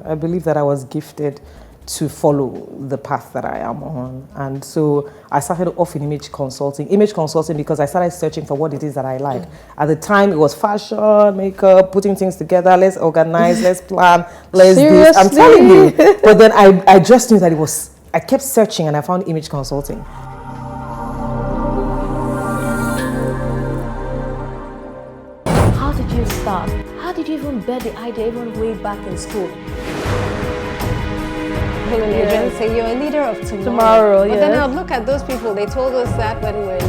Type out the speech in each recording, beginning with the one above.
I believe that I was gifted to follow the path that I am on. And so I started off in image consulting because I started searching for what it is that I like. At the time, it was fashion, makeup, putting things together, let's organize, let's plan, let's do this. I'm telling you. But then I just knew that I kept searching and I found image consulting. How did you start? How did you even bear the idea even way back in school? Yes. Say you're a leader of tomorrow. But then I would look at those people, they told us that when we were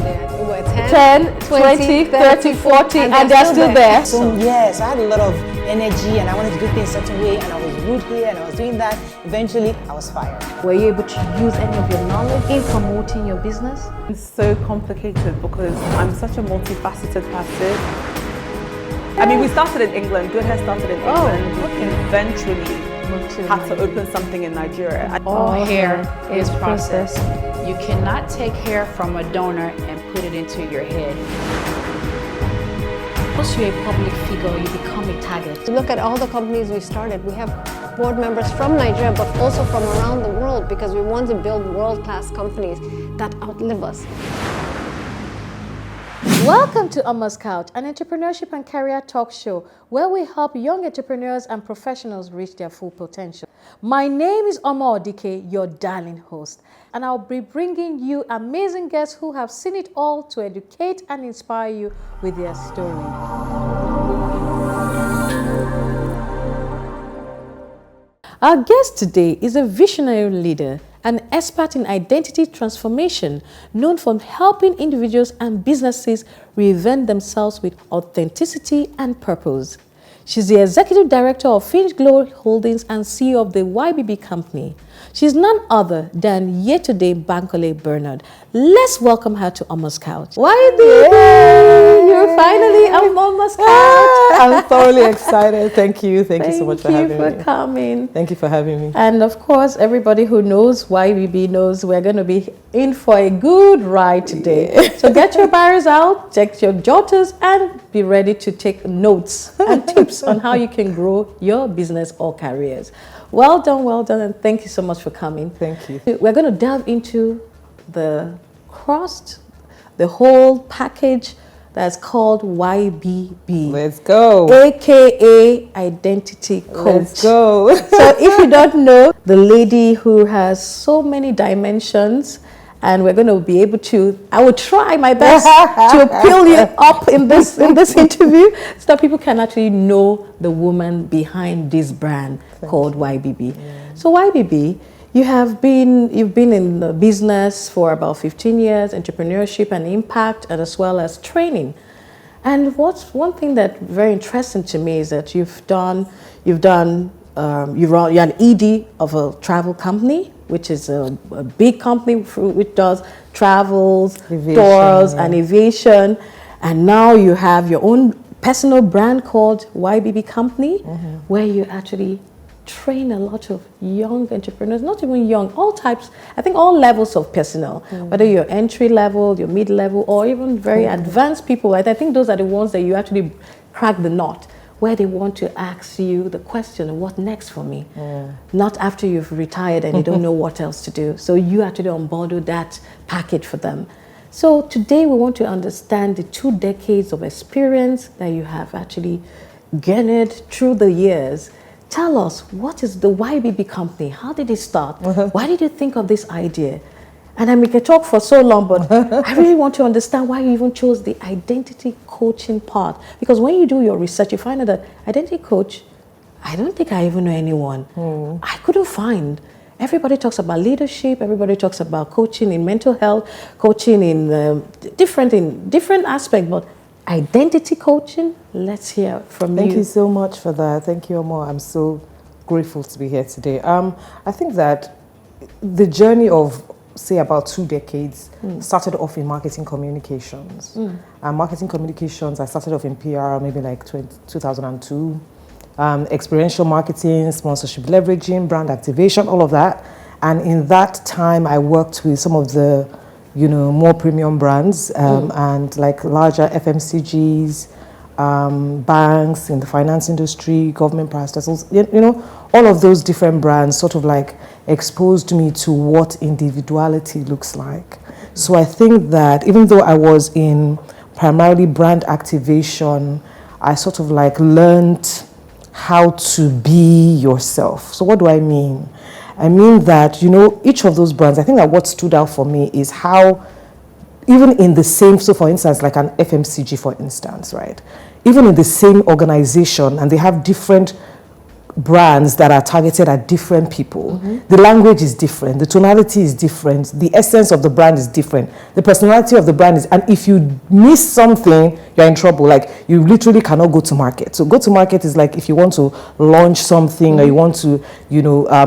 10, 20, 30, 40, and they're still there. So yes, I had a lot of energy and I wanted to do things a certain way, and I was rude here and I was doing that. Eventually, I was fired. Were you able to use any of your knowledge in promoting your business? It's so complicated because I'm such a multifaceted person. I mean, we started in England. Good Hair started in England. Eventually, had to open something in Nigeria. All hair is processed. You cannot take hair from a donor and put it into your head. Once you're a public figure, you become a target. Look at all the companies we started. We have board members from Nigeria, but also from around the world, because we want to build world-class companies that outlive us. Welcome to Omon's Couch, an entrepreneurship and career talk show where we help young entrepreneurs and professionals reach their full potential. My name is Omon, your darling host, and I'll be bringing you amazing guests who have seen it all to educate and inspire you with their story. Our guest today is a visionary leader, an expert in identity transformation, known for helping individuals and businesses reinvent themselves with authenticity and purpose. She's the Executive Director of Finchglow Holdings and CEO of the YBB Company. She's none other than Yetunde Bankole-Bernard. Let's welcome her to Omon's Couch. YBB, you're finally on Omon's Couch. I'm thoroughly excited. Thank you. Thank you so much for having me. Thank you for coming. Thank you for having me. And of course, everybody who knows YBB knows we're going to be in for a good ride today. Yeah. So get your bars out, check your jotters, and be ready to take notes and tips on how you can grow your business or careers. Well done, and thank you so much for coming. Thank you. We're going to delve into the whole package that's called YBB. Let's go. AKA Identity Coach. Let's go. So if you don't know, the lady who has so many dimensions, and we're going to be able to, I will try my best to peel you up in this interview so that people can actually know the woman behind this brand called YBB. Yeah. So YBB, you've been in the business for about 15 years, entrepreneurship and impact, and as well as training. And what's one thing that's very interesting to me is that you're an ED of a travel company, which is a big company which does travels, tours, and aviation. And now you have your own personal brand called YBB Company, where you actually train a lot of young entrepreneurs, not even young, all types, I think all levels of personnel, whether you're entry level, you're mid level, or even very advanced people. I think those are the ones that you actually crack the knot, where they want to ask you the question, what next for me? Not after you've retired and you don't know what else to do. So you actually onboard that package for them. So today we want to understand the 2 decades of experience that you have actually garnered through the years. Tell us, what is the YBB Company? How did it start? Why did you think of this idea? And I mean, we can talk for so long, but I really want to understand why you even chose the identity coaching part. Because when you do your research, you find out that identity coach, I don't think I even know anyone. I couldn't find. Everybody talks about leadership. Everybody talks about coaching in mental health, coaching in different aspects. But identity coaching, let's hear from you. Thank you so much for that. Thank you, Omar. I'm so grateful to be here today. I think that the journey of, say, about 2 decades started off in marketing communications. Marketing communications, I started off in PR maybe like 2002. Experiential marketing, sponsorship leveraging, brand activation, all of that. And in that time, I worked with some of the, more premium brands and like larger FMCGs, banks, in the finance industry, government parastatals, all of those different brands sort of like exposed me to what individuality looks like. So I think that even though I was in primarily brand activation, I sort of like learned how to be yourself. So what do I mean? I mean that, each of those brands, I think that what stood out for me is how, even in the same, so for instance, like an FMCG, for instance, right? Even in the same organization, and they have different brands that are targeted at different people. The language is different, the tonality is different, the essence of the brand is different, the personality of the brand is, and if you miss something, you're in trouble. Like, you literally cannot go to market. So go to market is like if you want to launch something or you want to,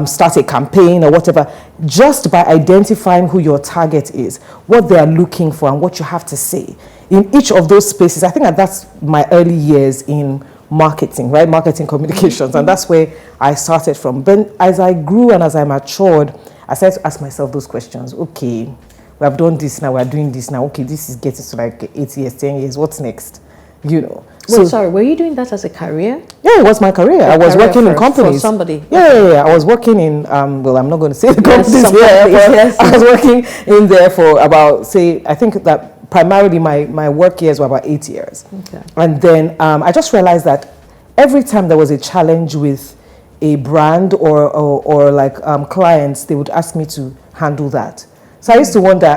start a campaign or whatever, just by identifying who your target is, what they are looking for, and what you have to say. In each of those spaces, I think that that's my early years in marketing, right? Marketing communications. And that's where I started from. Then as I grew and as I matured, I started to ask myself those questions. Okay, we have done this now, we're doing this now. Okay, this is getting to like 8 years, 10 years. What's next? Wait, sorry, were you doing that as a career? Yeah, it was my career. I was working in companies. For somebody? Yeah. I was working in, well, I'm not going to say the companies here, but yes. I was working in there for about, I think that primarily my work years were about 8 years. Okay. And then I just realized that every time there was a challenge with a brand or like clients, they would ask me to handle that. So I used to wonder,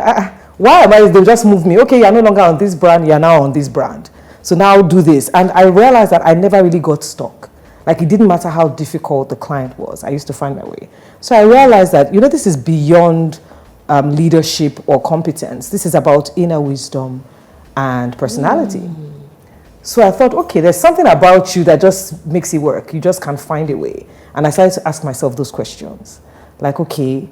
why am I, they'll just move me. Okay, you're no longer on this brand, you're now on this brand. So now do this. And I realized that I never really got stuck. Like, it didn't matter how difficult the client was. I used to find my way. So I realized that, this is beyond leadership or competence. This is about inner wisdom and personality. So I thought, okay, there's something about you that just makes it work. You just can't find a way. And I started to ask myself those questions. Like, okay,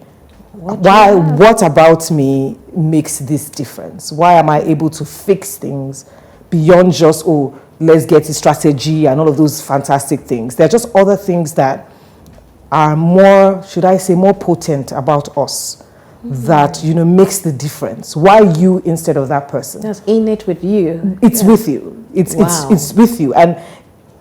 what about me makes this difference? Why am I able to fix things beyond just, let's get a strategy and all of those fantastic things? There are just other things that are more, should I say, more potent about us. That makes the difference. Why you instead of that person? That's innate with you. It's with you. It's with you. And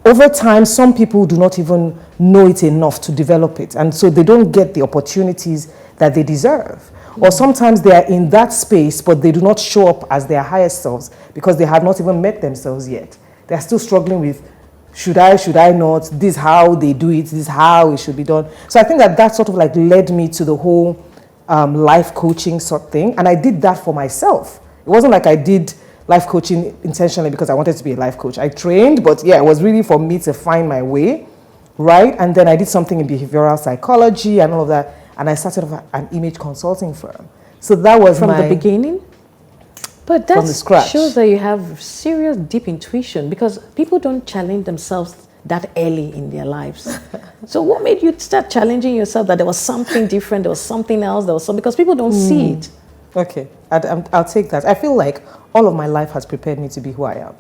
over time, some people do not even know it enough to develop it, and so they don't get the opportunities that they deserve. Or sometimes they are in that space, but they do not show up as their highest selves because they have not even met themselves yet. They are still struggling with, should I not? This is how they do it. This is how it should be done. So I think that sort of like led me to the whole life coaching sort of thing. And I did that for myself. It wasn't like I did life coaching intentionally because I wanted to be a life coach. I trained, but it was really for me to find my way, right? And then I did something in behavioral psychology and all of that. And I started off an image consulting firm. So that was from the beginning? But that shows that you have serious deep intuition, because people don't challenge themselves that early in their lives. So what made you start challenging yourself that there was something different, there was something else, because people don't see it? Okay, I'll take that. I feel like all of my life has prepared me to be who I am,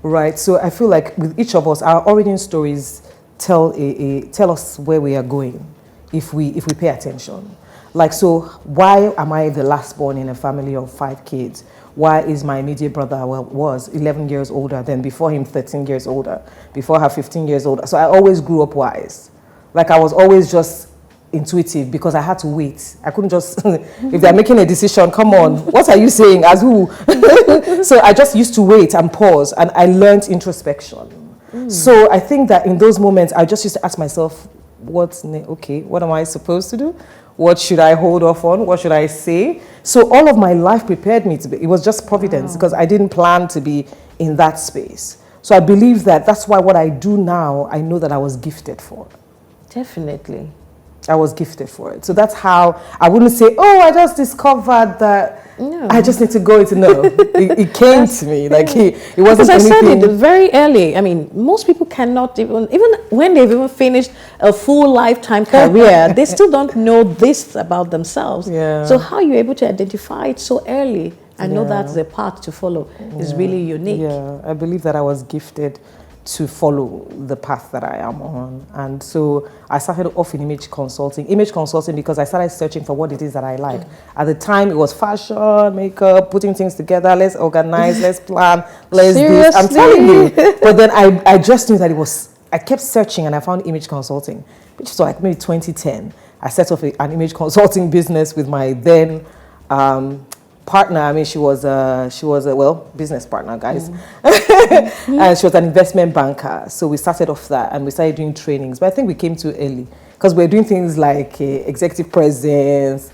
right? So I feel like with each of us, our origin stories tell us where we are going if we pay attention. Like, so why am I the last born in a family of 5 kids? Why is my immediate brother, was 11 years older, then before him 13 years older, before her 15 years older? So I always grew up wise. Like, I was always just intuitive because I had to wait. I couldn't just, if they're making a decision, come on, what are you saying, as who? So I just used to wait and pause, and I learned introspection. So I think that in those moments, I just used to ask myself, what am I supposed to do? What should I hold off on? What should I say? So all of my life prepared me to be, it was just providence because I didn't plan to be in that space. So I believe that that's why what I do now, I know that I was gifted for. Definitely. I was gifted for it. So that's how, I wouldn't say, I just discovered that I just need to go into, it came to me. Like, it wasn't anything. Because I said it very early. I mean, most people cannot even when they've even finished a full lifetime career, they still don't know this about themselves. Yeah. So how you're able to identify it so early and know that's the path to follow is really unique. Yeah, I believe that I was gifted to follow the path that I am on. And so I started off in image consulting because I started searching for what it is that I like. At the time, it was fashion, makeup, putting things together, let's organize, let's plan, let's do this. I'm telling you. But then I just knew that I kept searching and I found image consulting, which was like maybe 2010. I set up an image consulting business with my then partner. I mean, she was a business partner, guys. And she was an investment banker. So we started off that and we started doing trainings. But I think we came too early because we were doing things like executive presence,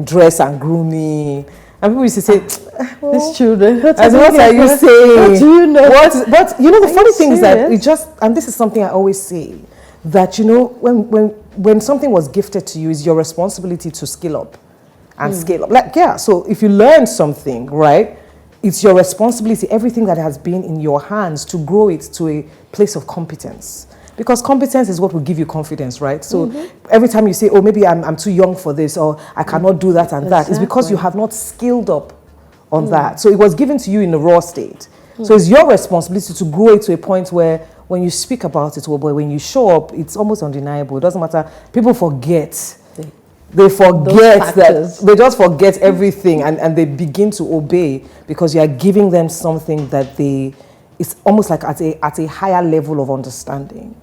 dress and grooming. And people used to say, these children, what are you saying? What do you know? But you know, the funny thing is that and this is something I always say, that, you know, when something was gifted to you, it's your responsibility to skill up and scale up. Like, yeah, so if you learn something, right, it's your responsibility, everything that has been in your hands, to grow it to a place of competence. Because competence is what will give you confidence, right? So every time you say, oh, maybe I'm too young for this, or I cannot do that and that, it's because you have not skilled up on that. So it was given to you in the raw state. So it's your responsibility to grow it to a point where when you speak about it, oh boy, when you show up, it's almost undeniable. It doesn't matter. People forget. They forget that, they just forget everything and they begin to obey because you are giving them something that it's almost like at a higher level of understanding.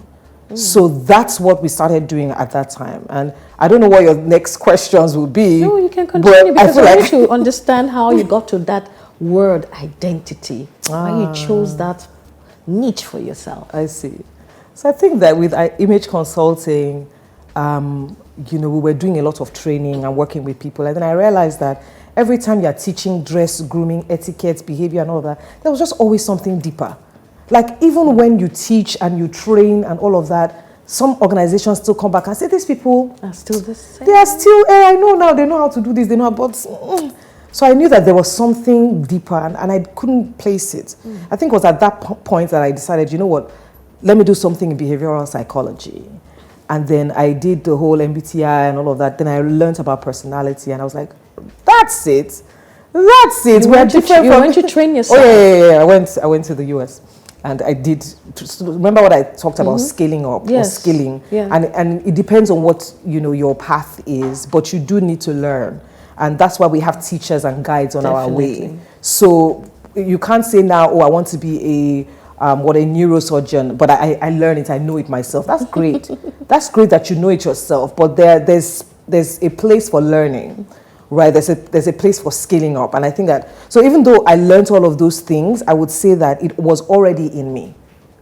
So that's what we started doing at that time. And I don't know what your next questions will be. No, you can continue because I want to understand how you got to that word identity, why you chose that niche for yourself. I see. So I think that with image consulting, you know, we were doing a lot of training and working with people. And then I realized that every time you're teaching dress, grooming, etiquette, behavior and all that, there was just always something deeper. Like even when you teach and you train and all of that, some organizations still come back and say, these people are still the same. They are still, I know now, they know how to do this, they know about. So I knew that there was something deeper and I couldn't place it. I think it was at that point that I decided, you know what, let me do something in behavioral psychology. And then I did the whole MBTI and all of that. Then I learned about personality and I was like, that's it. That's it. You went to train yourself. Oh yeah. I went to the US and I did, remember what I talked about, scaling up or skilling. Yeah. And it depends on what, you know, your path is, but you do need to learn. And that's why we have teachers and guides on our way. So you can't say now, oh, I want to be a neurosurgeon, but I learn it, I know it myself. That's great. That's great that you know it yourself, but there's a place for learning, right? There's a place for scaling up. And I think that, so even though I learned all of those things, I would say that it was already in me,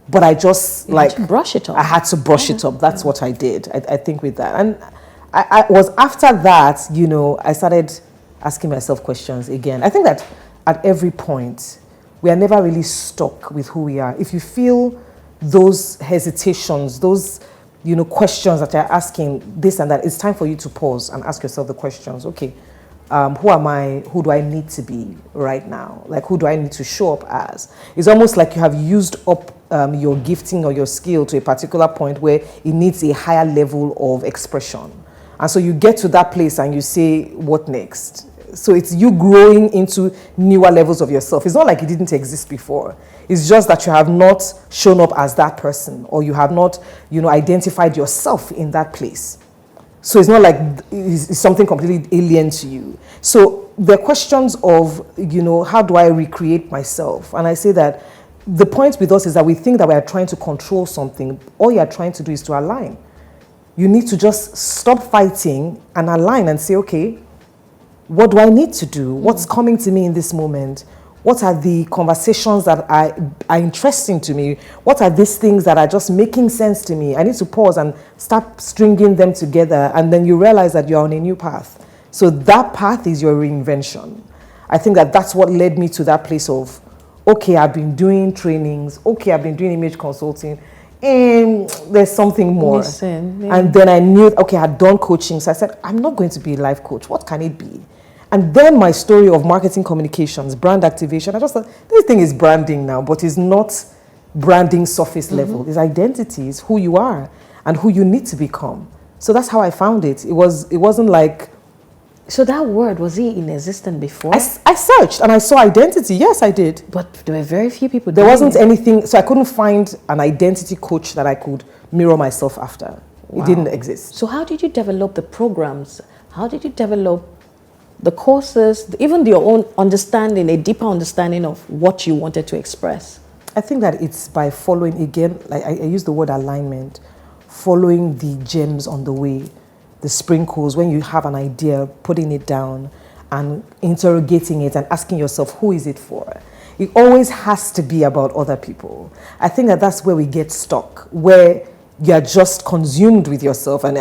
but I just had to brush it up. I had to brush it up. That's what I did, I think, with that. And I was after that, you know, I started asking myself questions again. I think that at every point, we are never really stuck with who we are. If you feel those hesitations, those, you know, questions that you're asking, this and that, it's time for you to pause and ask yourself the questions. Okay, who am I? Who do I need to be right now? Like, who do I need to show up as? It's almost like you have used up your gifting or your skill to a particular point where it needs a higher level of expression. And so you get to that place and you say, what next? So it's you growing into newer levels of yourself. It's not like it didn't exist before. It's just that you have not shown up as that person, or you have not, you know, identified yourself in that place. So it's not like it's something completely alien to you. So the questions of, you know, how do I recreate myself? And I say that the point with us is that we think that we are trying to control something. All you are trying to do is to align. You need to just stop fighting and align and say, okay, what do I need to do? What's coming to me in this moment? What are the conversations that are interesting to me? What are these things that are just making sense to me? I need to pause and start stringing them together, and then you realize that you're on a new path. So that path is your reinvention. I think that that's what led me to that place of, okay, I've been doing trainings, okay, I've been doing image consulting, and there's something more. Listen, yeah. And then I knew, okay, I had done coaching, so I said, I'm not going to be a life coach. What can it be? And then my story of marketing communications, brand activation, I just thought, this thing is branding now, but it's not branding surface level. It's identity, it's who you are and who you need to become. So that's how I found it. It wasn't like So that word, was it inexistent before? I searched and I saw identity. Yes, I did. But there were very few people There doing wasn't it. anything, so I couldn't find an identity coach that I could mirror myself after. It didn't exist. So how did you develop the programs? How did you develop the courses, even your own understanding, a deeper understanding of what you wanted to express? I think that it's by following, again, like I use the word alignment, following the gems on the way, the sprinkles, when you have an idea, putting it down and interrogating it and asking yourself, who is it for? It always has to be about other people. I think that that's where we get stuck, where you're just consumed with yourself. And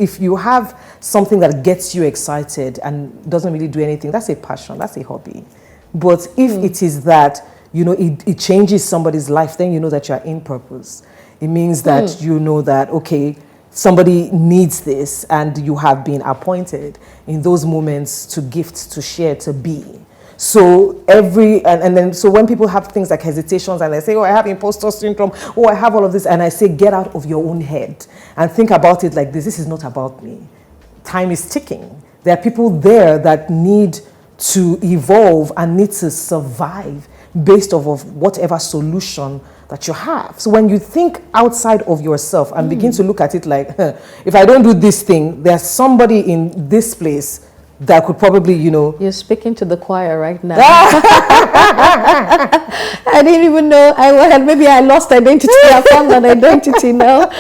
if you have something that gets you excited and doesn't really do anything, that's a passion, that's a hobby. But if it is that, you know, it changes somebody's life, then you know that you're in purpose. It means that you know that, okay, somebody needs this and you have been appointed in those moments to gift, to share, to be. So so when people have things like hesitations and they say, oh, I have imposter syndrome, oh, I have all of this, and I say, get out of your own head and think about it like this. This is not about me. Time is ticking. There are people there that need to evolve and need to survive based off of whatever solution that you have. So when you think outside of yourself and begin to look at it like, if I don't do this thing, there's somebody in this place that could probably, you know. You're speaking to the choir right now. I didn't even know. Maybe I lost identity. I found an identity now.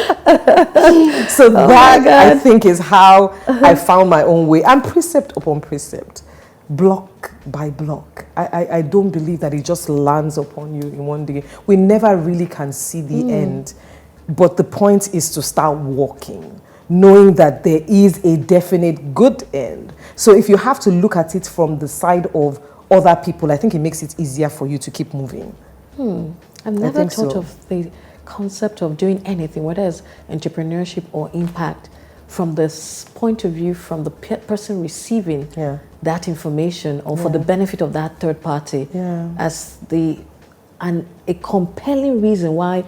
So that, I think, is how I found my own way. And precept upon precept, block by block. I don't believe that it just lands upon you in one day. We never really can see the end. But the point is to start walking, knowing that there is a definite good end. So if you have to look at it from the side of other people, I think it makes it easier for you to keep moving. I've never thought of the concept of doing anything, whether it's entrepreneurship or impact, from this point of view, from the person receiving that information or for the benefit of that third party, as a compelling reason why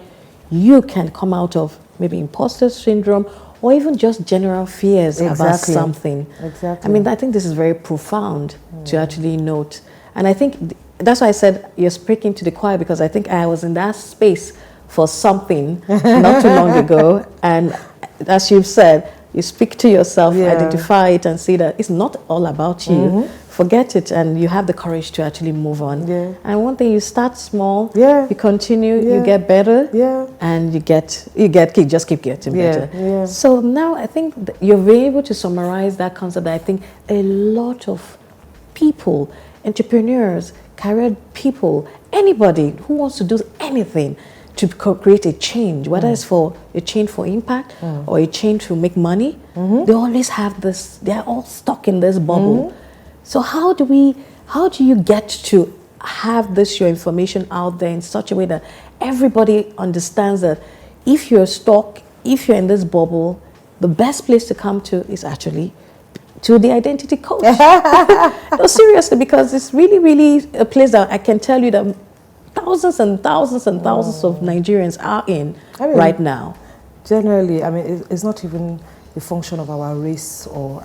you can come out of maybe imposter syndrome or even just general fears about something. I mean, I think this is very profound to actually note. And I think that's why I said you're speaking to the choir, because I think I was in that space for something not too long ago. And as you've said, you speak to yourself, identify it, and see that it's not all about you. Forget it, and you have the courage to actually move on. And one thing, you start small, you continue, you get better, and you just keep getting better. So now I think you're very able to summarize that concept. That I think a lot of people, entrepreneurs, career people, anybody who wants to do anything to create a change, whether it's for a change for impact or a change to make money, they always have this, they're all stuck in this bubble. So how do you get to have your information out there in such a way that everybody understands that if you're stuck, if you're in this bubble, the best place to come to is actually to the identity coach? No, seriously, because it's really, really a place that I can tell you that thousands and thousands and thousands of Nigerians are in right now. Generally, I mean, it's not even a function of our race or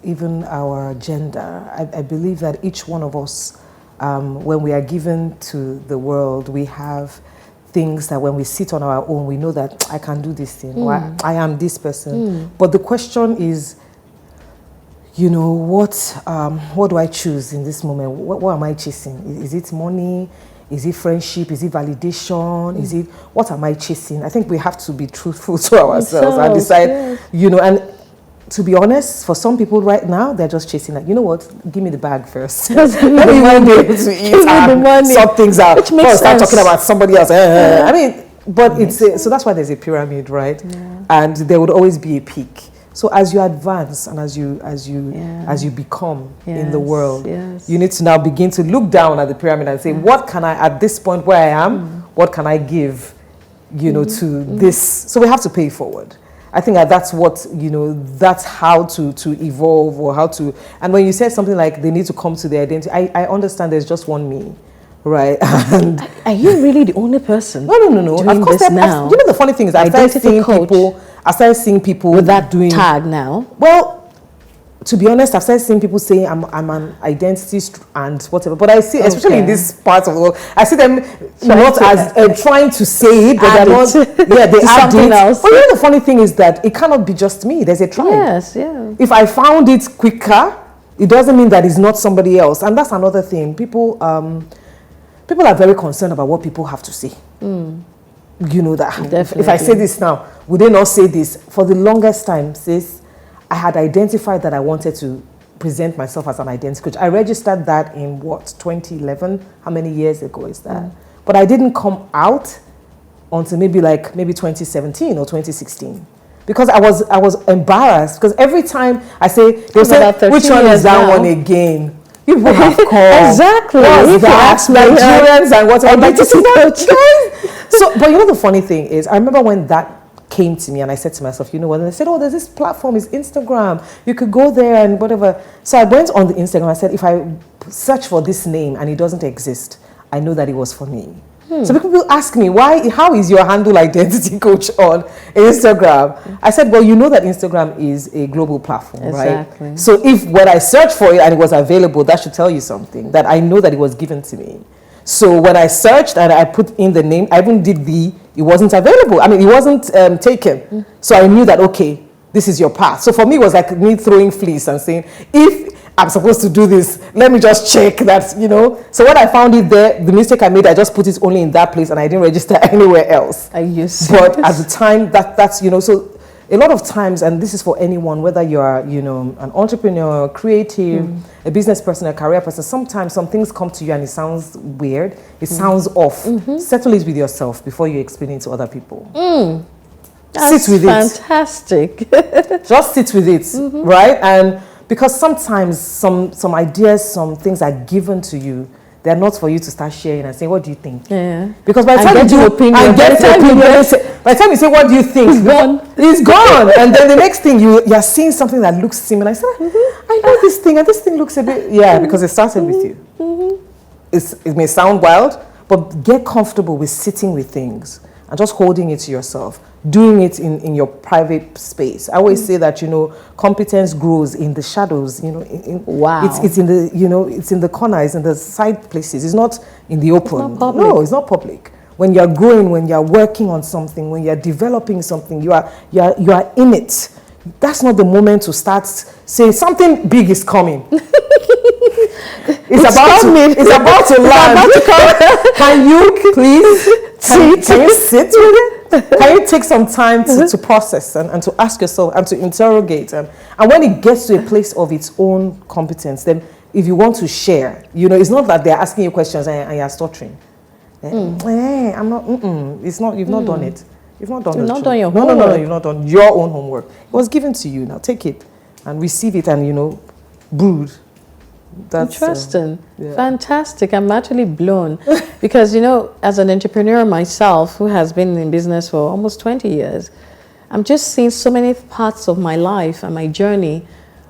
even our gender. I believe that each one of us, when we are given to the world, we have things that when we sit on our own, we know that I can do this thing, or I am this person. But the question is, you know, what do I choose in this moment? What am I chasing? Is it money? Is it friendship? Is it validation? Is it, what am I chasing? I think we have to be truthful to ourselves and decide, you know, and to be honest, for some people right now, they're just chasing like, you know what, give me the bag first. You won't be able to eat and sort things out. Which makes sense. Start talking about somebody else. I mean, but so that's why there's a pyramid, right? And there would always be a peak. So as you advance and as you become in the world, you need to now begin to look down at the pyramid and say, what can I, at this point where I am, what can I give, you know, to this? So we have to pay forward. I think that's what, you know, that's how to evolve, or how to, and when you said something like they need to come to their identity, I understand there's just one me, right? And are you really the only person? No. Doing of course, this now? You know, the funny thing is I started seeing people with that doing tag now. Well, to be honest, I've started seeing people saying I'm an identity and whatever. But I see, especially in this part of the world, I see them not as trying to say it, but they're not. Yeah, they add something it. else. But you know, the funny thing is that it cannot be just me. There's a tribe. Yes, yeah. If I found it quicker, it doesn't mean that it's not somebody else. And that's another thing. People are very concerned about what people have to say. You know that. Definitely. If I say this now, would they not say this? For the longest time, sis, I had identified that I wanted to present myself as an identity coach. I registered that in 2011? How many years ago is that? But I didn't come out until maybe 2017 or 2016. Because I was embarrassed. Because every time I say, they'll say, which one is that one again? People have called. Exactly. What's that? Nigerians and whatever. So, but you know the funny thing is, I remember when that came to me and I said to myself, you know what? And they said, oh, there's this platform, it's Instagram. You could go there and whatever. So I went on the Instagram. I said, if I search for this name and it doesn't exist, I know that it was for me. So people ask me, how is your handle identity coach on Instagram? I said, well, you know that Instagram is a global platform, Exactly. right? So if when I searched for it and it was available, that should tell you something, that I know that it was given to me. So when I searched and I put in the name, I even did it wasn't available. I mean, it wasn't taken. So I knew that, okay, this is your path. So for me, it was like me throwing fleece and saying, if I'm supposed to do this, let me just check that, you know. So when I found it there, the mistake I made, I just put it only in that place and I didn't register anywhere else. Are you serious? But at the time, that's, you know, so a lot of times, and this is for anyone, whether you're, you know, an entrepreneur, creative, a business person, a career person, sometimes some things come to you and it sounds weird, it sounds off. Settle it with yourself before you explain it to other people. That's sit with fantastic. Just sit with it, right? And because sometimes some ideas, some things are given to you, they're not for you to start sharing and saying, what do you think? Yeah. Because by the time get you your do, opinion, and get your opinion, by the time you say, what do you think? It's gone. It's gone. And then the next thing, you're seeing something that looks similar. I said, I know this thing, and this thing looks a bit, because it started with you. It may sound wild, but get comfortable with sitting with things and just holding it to yourself, doing it in your private space. I always say that, you know, competence grows in the shadows, you know. Wow. It's in the, you know, it's in the corners, in the side places. It's not in the open. It's not public. No, it's not public. When you're growing, when you're working on something, when you're developing something, you are in it. That's not the moment to start saying something big is coming. It's about to land. Can you please can you sit with it? Can you take some time to process and to ask yourself and to interrogate? And when it gets to a place of its own competence, then if you want to share, you know, it's not that they're asking you questions and you're stuttering. I'm not, it's not, you've not done it. You've not done it. You've not done your homework. homework. No, you've not done your own homework. It was given to you. Now take it and receive it and, you know, brood. That's interesting. Fantastic. I'm actually blown because, you know, as an entrepreneur myself who has been in business for almost 20 years, I'm just seeing so many parts of my life and my journey,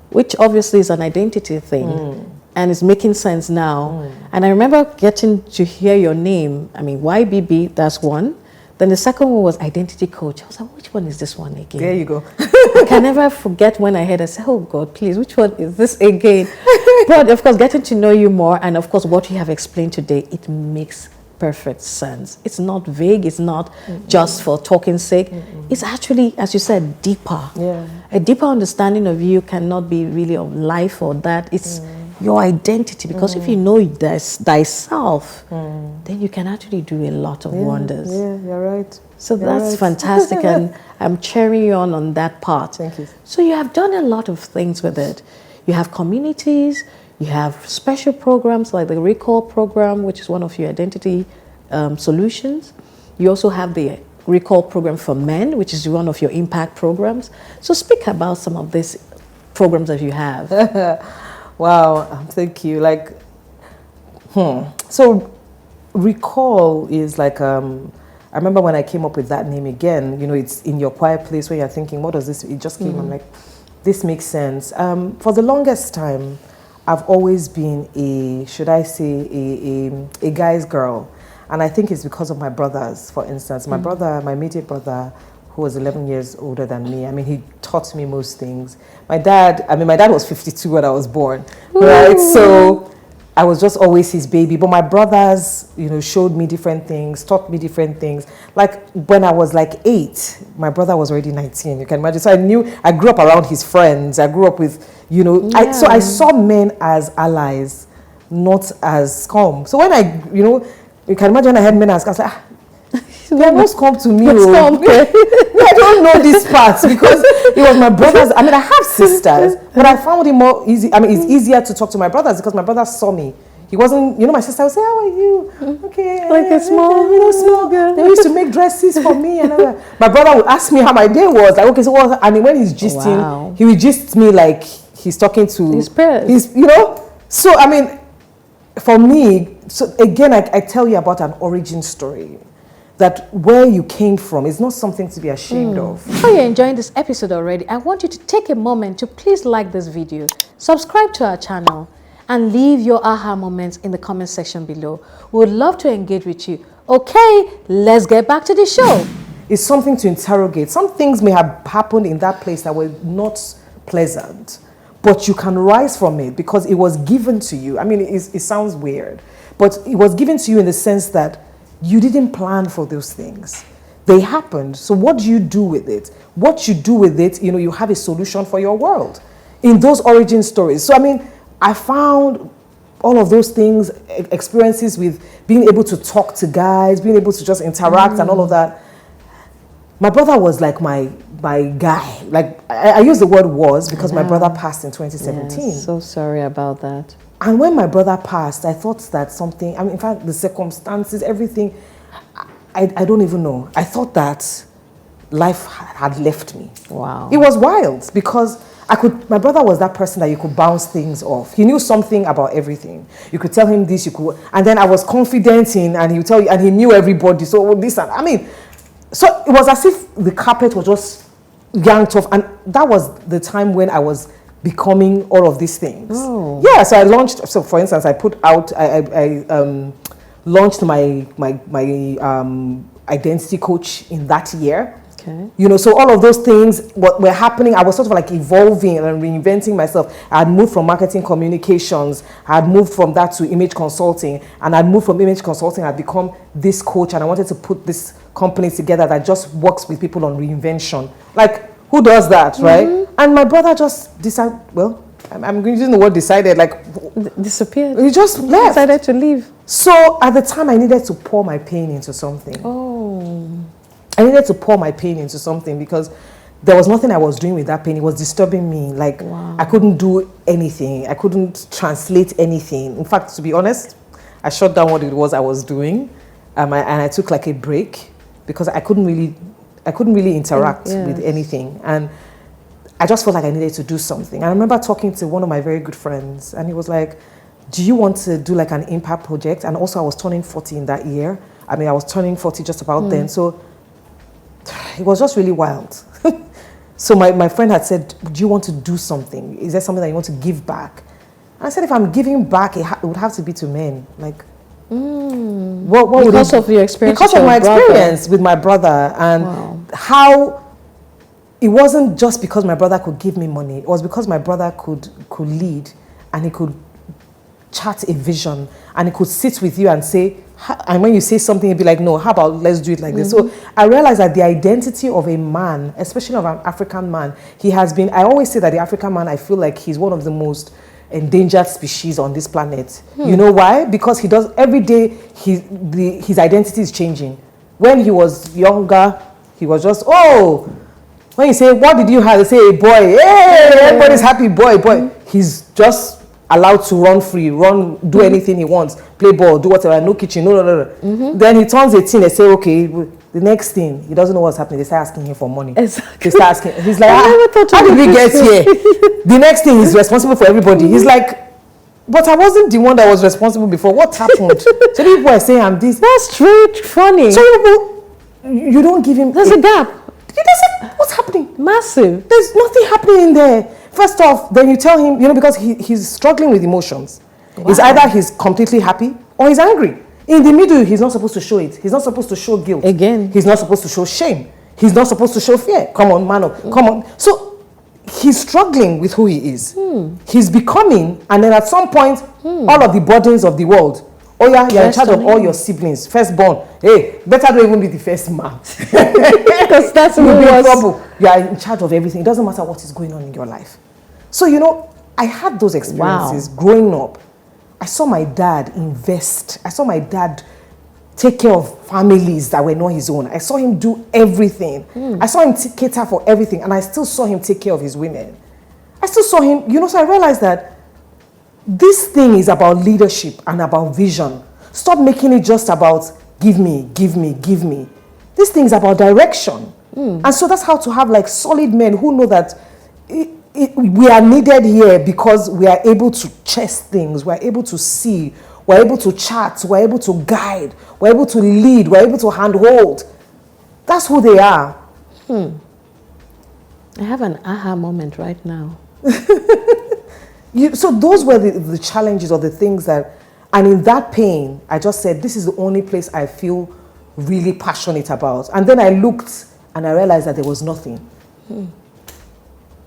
which obviously is an identity thing and it's making sense now. And I remember getting to hear your name. I mean, YBB, that's one. Then the second one was identity coach. I was like, which one is this one again? There you go. I can never forget when I heard, I said, oh God, please, which one is this again? But of course, getting to know you more and of course, what you have explained today, it makes perfect sense. It's not vague. It's not just for talking sake. It's actually, as you said, deeper. Yeah. A deeper understanding of you cannot be really of life or that. It's your identity, because if you know thyself, then you can actually do a lot of wonders. Yeah, you're right. So that's fantastic, and I'm cheering you on that part. Thank you. So you have done a lot of things with it. You have communities, you have special programs like the Recall program, which is one of your identity solutions. You also have the Recall program for men, which is one of your impact programs. So speak about some of these programs that you have. Wow, thank you. Like, so Recall is like, I remember when I came up with that name again, you know, it's in your quiet place where you're thinking, what does this, it just came, I'm like, this makes sense. For the longest time, I've always been should I say, a guy's girl. And I think it's because of my brothers, for instance. My brother, my immediate brother, who was 11 years older than me. I mean, he taught me most things. My dad was 52 when I was born, right? So I was just always his baby. But my brothers, showed me different things, taught me different things. Like when I was like 8, my brother was already 19. You can imagine. So I grew up around his friends. I grew up with, so I saw men as allies, not as scum. So when you can imagine when I had men as scum, I was like, they almost come to me. I don't know this part because it was my brothers. I mean, I have sisters, but I found it more easy. I mean, it's easier to talk to my brothers because my brothers saw me. He wasn't, my sister would say, "How are you?" Okay, like a small girl. They used to make dresses for me, and my brother would ask me how my day was. Like, okay, so what? And when he's gisting, he would gist me like he's talking to his parents. So I mean, for me, so again, I tell you about an origin story. That where you came from is not something to be ashamed of. If you're enjoying this episode already, I want you to take a moment to please like this video, subscribe to our channel, and leave your aha moments in the comment section below. We would love to engage with you. Okay, let's get back to the show. It's something to interrogate. Some things may have happened in that place that were not pleasant, but you can rise from it because it was given to you. I mean, it sounds weird, but it was given to you in the sense that you didn't plan for those things. They happened. So what do you do with it? What you do with it, you have a solution for your world in those origin stories. So, I mean, I found all of those things, experiences with being able to talk to guys, being able to just interact and all of that. My brother was like my guy. Like, I use the word was because my brother passed in 2017. Yes, so sorry about that. And when my brother passed, I thought that something, in fact, the circumstances, everything, I don't even know. I thought that life had left me. Wow. It was wild because my brother was that person that you could bounce things off. He knew something about everything. You could tell him this, and then I was confident in, and he would tell you, and he knew everybody. So this, so it was as if the carpet was just yanked off. And that was the time when I was becoming all of these things. Oh. Yeah, so I launched, so for instance, I launched my identity coach in that year. Okay. So all of those things were happening. I was sort of like evolving and reinventing myself. I had moved from marketing communications. I had moved from that to image consulting. And I'd moved from image consulting. I'd become this coach. And I wanted to put this company together that just works with people on reinvention. Like, who does that, right? And my brother just decided, I'm using the word decided, like... Disappeared. He just left. Decided to leave. So at the time, I needed to pour my pain into something. Oh. I needed to pour my pain into something because there was nothing I was doing with that pain. It was disturbing me. Like, I couldn't do anything. I couldn't translate anything. In fact, to be honest, I shut down what it was I was doing. And I took like a break because I couldn't really interact with anything. And I just felt like I needed to do something. And I remember talking to one of my very good friends, and he was like, do you want to do like an impact project? And also I was turning 40 in that year. I was turning 40 just about then. So it was just really wild. So my friend had said, do you want to do something? Is there something that you want to give back? And I said, if I'm giving back, it would have to be to men. Like, what because of your experience? Because of my experience with my brother and how it wasn't just because my brother could give me money. It was because my brother could lead, and he could chart a vision, and he could sit with you and say, and when you say something, he'd be like, no, how about let's do it like this. So I realized that the identity of a man, especially of an African man, I always say that the African man, I feel like he's one of the most endangered species on this planet. You know why? Because he does every day, his identity is changing. When he was younger, he was just, when you say, what did you have? They say, a boy. Hey, everybody's happy, boy. He's just allowed to run free, do anything he wants, play ball, do whatever, no kitchen, no. Then he turns 18, they say, okay, the next thing, he doesn't know what's happening. They start asking him for money. Exactly. They start asking, he's like, how did we get here? The next thing, he's responsible for everybody. He's like, but I wasn't the one that was responsible before. What happened? So people are saying, I'm this. That's true, funny. So you don't give him. There's a gap. He doesn't. What's happening? Massive. There's nothing happening in there. First off, then you tell him, because he's struggling with emotions. Wow. It's either he's completely happy or he's angry. In the middle, he's not supposed to show it. He's not supposed to show guilt. Again. He's not supposed to show shame. He's not supposed to show fear. Come on, man up. Come on. So he's struggling with who he is. He's becoming, and then at some point, all of the burdens of the world. Oh yeah, you're in charge of all your siblings. Firstborn. Hey, better don't even be the first man. Because that's You'll be in was. trouble. You are in charge of everything. It doesn't matter what is going on in your life. So, you know, I had those experiences growing up. I saw my dad invest. I saw my dad take care of families that were not his own. I saw him do everything. I saw him cater for everything, and I still saw him take care of his women. I still saw him, you know, so I realized that this thing is about leadership and about vision. Stop making it just about give me, give me, give me. This thing is about direction. And so that's how to have like solid men who know that we are needed here because we are able to chase things, we're able to see, we're able to chat, we're able to guide, we're able to lead, we're able to handhold. That's who they are. I have an aha moment right now. So those were the challenges or the things that, and in that pain, I just said, this is the only place I feel really passionate about. And then I looked and I realized that there was nothing.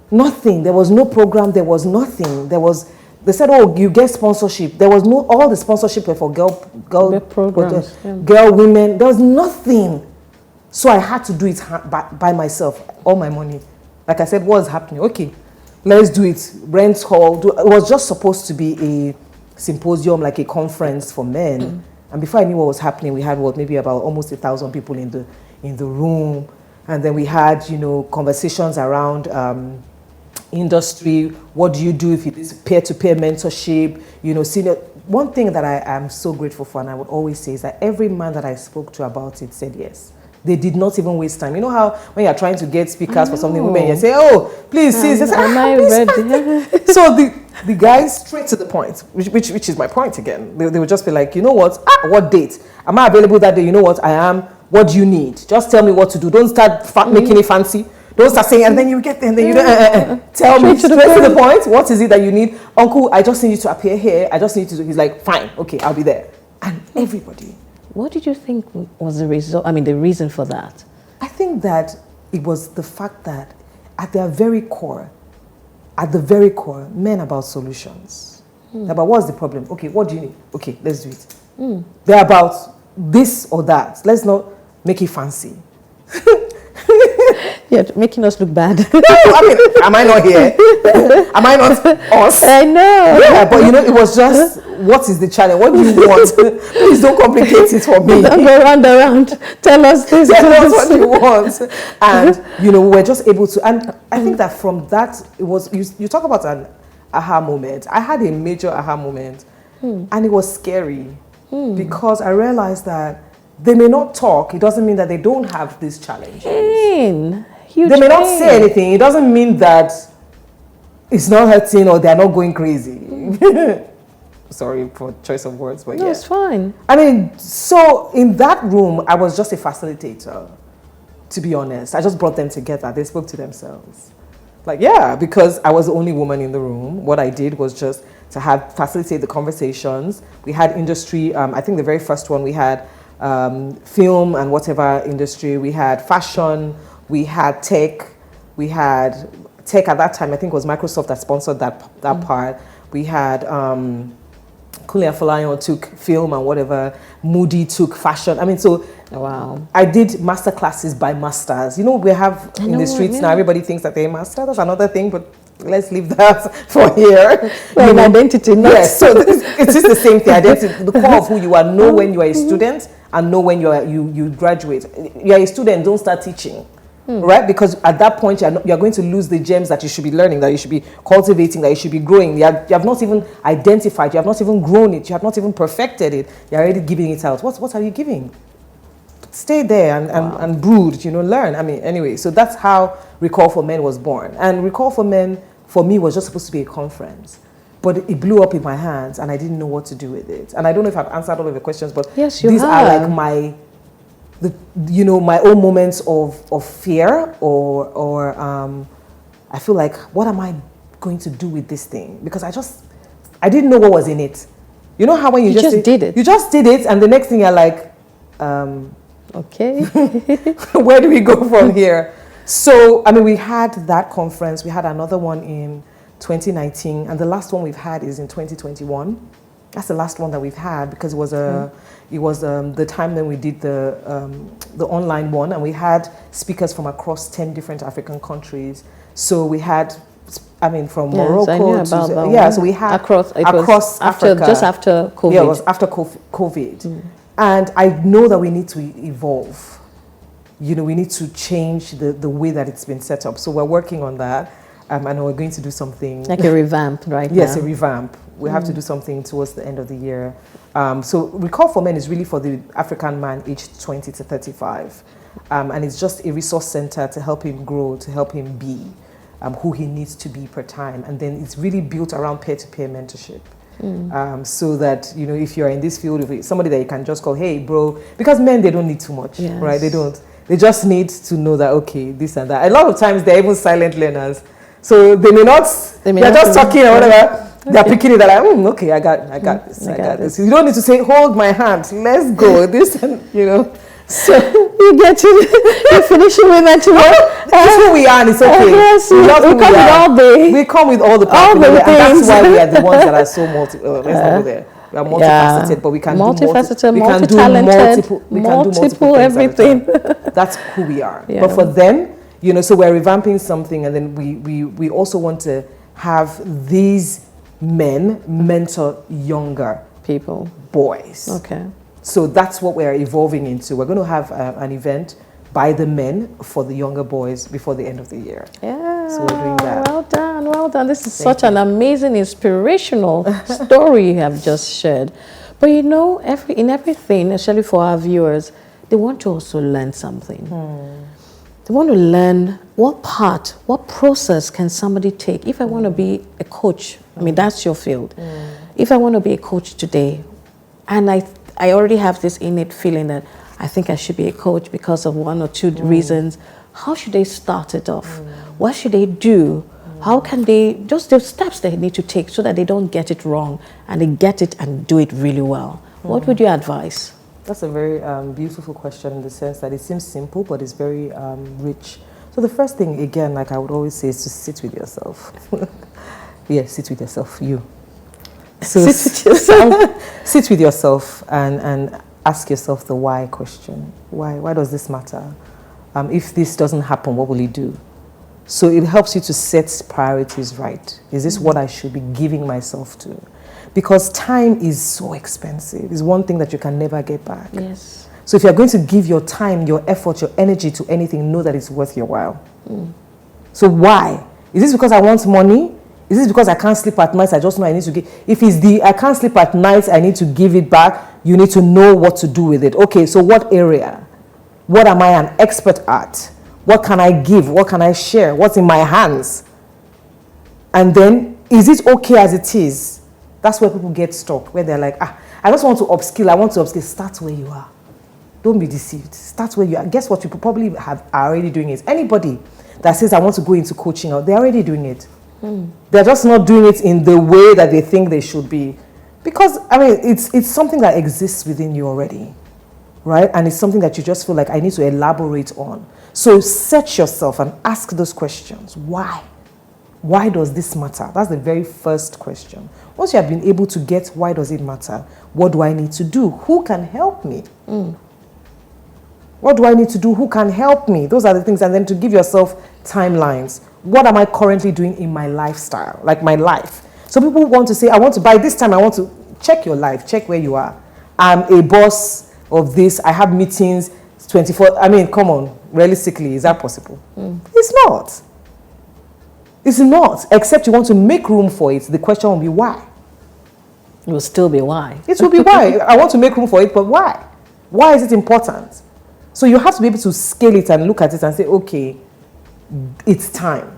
Nothing. There was no program. There was nothing. They said, oh, you get sponsorship. There was no, all the sponsorship were for girl programs, girl, women. There was nothing. So I had to do it by myself, all my money. Like I said, what's happening? Okay, let's do it. Rent hall. It was just supposed to be a symposium, like a conference for men. And before I knew what was happening, we had maybe about almost 1,000 people in the room. And then we had, you know, conversations around industry. What do you do if it is peer-to-peer mentorship? You know, senior. One thing that I am so grateful for, and I would always say, is that every man that I spoke to about it said yes. They did not even waste time. You know how when you're trying to get speakers for something, women, you say, oh, please, sis. Am I ready? So the guys, straight to the point, which is my point again. They would just be like, you know what? What date? Am I available that day? You know what? I am. What do you need? Just tell me what to do. Don't start making it fancy. Don't start saying, and then you get there, and then you don't. Tell me straight to the point. What is it that you need? Uncle, I just need you to appear here. I just need to do. He's like, fine, okay, I'll be there. And everybody. What did you think was the result? I mean, the reason for that? I think that it was the fact that at the very core, men are about solutions. They're about what's the problem? Okay, what do you need? Okay, let's do it. They're about this or that. Let's not make it fancy. You're making us look bad. I mean, am I not here? Am I not us? I know. Yeah, but you know, it was just, what is the challenge? What do you want? Please don't complicate it for me. Don't go around. Tell us this. Tell us what you want. And, you know, we were just able to, and I think that from that, it was, you talk about an aha moment. I had a major aha moment, and it was scary because I realized that they may not talk. It doesn't mean that they don't have these challenges. They may not say anything. It doesn't mean that it's not hurting or they're not going crazy. Sorry for choice of words, but no, it's fine. I mean, so in that room, I was just a facilitator, to be honest. I just brought them together. They spoke to themselves. Like, yeah, because I was the only woman in the room. What I did was just to facilitate the conversations. We had industry, I think the very first one we had film and whatever industry. We had fashion, we had tech. We had tech at that time, I think it was Microsoft that sponsored that part. We had Kunle Afolayan took film and whatever. Moody took fashion. I mean, so I did master classes by masters. You know, we have in the streets now, everybody thinks that they're master. That's another thing, but let's leave that for here. Well, identity, yes. So it is the same thing. Identity, the core of who you are. Know when you are a student and know when you graduate. You are a student. Don't start teaching. Right? Because at that point, you're going to lose the gems that you should be learning, that you should be cultivating, that you should be growing. You have not even identified, you have not even grown it, you have not even perfected it. You're already giving it out. What are you giving? Stay there and brood, you know, learn. I mean, anyway, so that's how Recall for Men was born. And Recall for Men, for me, was just supposed to be a conference. But it blew up in my hands, and I didn't know what to do with it. And I don't know if I've answered all of the questions, but yes, these are like my own moments of fear or I feel like, what am I going to do with this thing? Because I didn't know what was in it. You know how when you just did it. You just did it, and the next thing you're like, Okay. Where do we go from here? So, I mean, we had that conference. We had another one in 2019, and the last one we've had is in 2021. That's the last one that we've had because it was the time that we did the online one, and we had speakers from across 10 different African countries. So we had, I mean, from Morocco to so we had across Africa, just after COVID. Yeah, it was after COVID, and I know that we need to evolve. You know, we need to change the way that it's been set up. So we're working on that, and we're going to do something like a revamp, right? Yes, now. A revamp. We have to do something towards the end of the year. So Recall for Men is really for the African man aged 20 to 35. And it's just a resource center to help him grow, to help him be who he needs to be per time. And then it's really built around peer-to-peer mentorship. So that, you know, if you're in this field, if somebody that you can just call, hey, bro, because men, they don't need too much, right? They don't. They just need to know that, okay, this and that. A lot of times, they're even silent learners. So they may not, they're just talking or whatever. They're picking it, they're like, okay, I got this, I got this. You don't need to say, hold my hand, let's go, this, and, you know. So you get to, you're finishing with that tomorrow. This is who we are, and it's okay. Yes, we come with all the... We come with all the things. And that's why we are the ones that are so let's not go there. We are multifaceted, but we can multifaceted, do multi-talented, multiple everything. That's who we are. Yeah. But for them, you know, so we're revamping something, and then we also want to have these men mentor younger people, boys. Okay. So that's what we're evolving into. We're going to have an event by the men for the younger boys before the end of the year. Yeah. So we're doing that. Well done, well done. This is such an amazing, inspirational story you have just shared. But you know, in everything, especially for our viewers, they want to also learn something. They want to learn what process can somebody take. If I want to be a coach, I mean, that's your field. If I want to be a coach today, and I already have this innate feeling that I think I should be a coach because of one or two reasons, how should they start it off? What should they do? How can they, just the steps they need to take so that they don't get it wrong and they get it and do it really well? What would you advise? That's a very beautiful question in the sense that it seems simple, but it's very rich. So the first thing, again, like I would always say, is to sit with yourself. Sit with yourself, you. So sit with yourself. Sit with yourself and ask yourself the why question. Why does this matter? If this doesn't happen, what will you do? So it helps you to set priorities right. Is this what I should be giving myself to? Because time is so expensive. It's one thing that you can never get back. Yes. So if you're going to give your time, your effort, your energy to anything, know that it's worth your while. So why? Is this because I want money? Is this because I can't sleep at night? I just know I need to give. If it's I can't sleep at night, I need to give it back. You need to know what to do with it. Okay, so what area? What am I an expert at? What can I give? What can I share? What's in my hands? And then, is it okay as it is? That's where people get stuck, where they're like, I just want to upskill. I want to upskill. Start where you are. Don't be deceived. Start where you are. Guess what? People probably are already doing it. Anybody that says, I want to go into coaching, they're already doing it. They're just not doing it in the way that they think they should be. Because, I mean, it's something that exists within you already, right? And it's something that you just feel like I need to elaborate on. So set yourself and ask those questions. Why? Why does this matter? That's the very first question. Once you have been able to get why does it matter, what do I need to do? Who can help me? What do I need to do? Who can help me? Those are the things. And then to give yourself timelines. What am I currently doing in my lifestyle, like my life? So people want to say, I want to buy this time, I want to check your life, check where you are. I'm a boss of this, I have meetings 24, I mean, come on, realistically, is that possible? It's not. It's not, except you want to make room for it. The question will be why? It will still be why. It will be why. I want to make room for it, but why? Why is it important? So you have to be able to scale it and look at it and say, okay, it's time.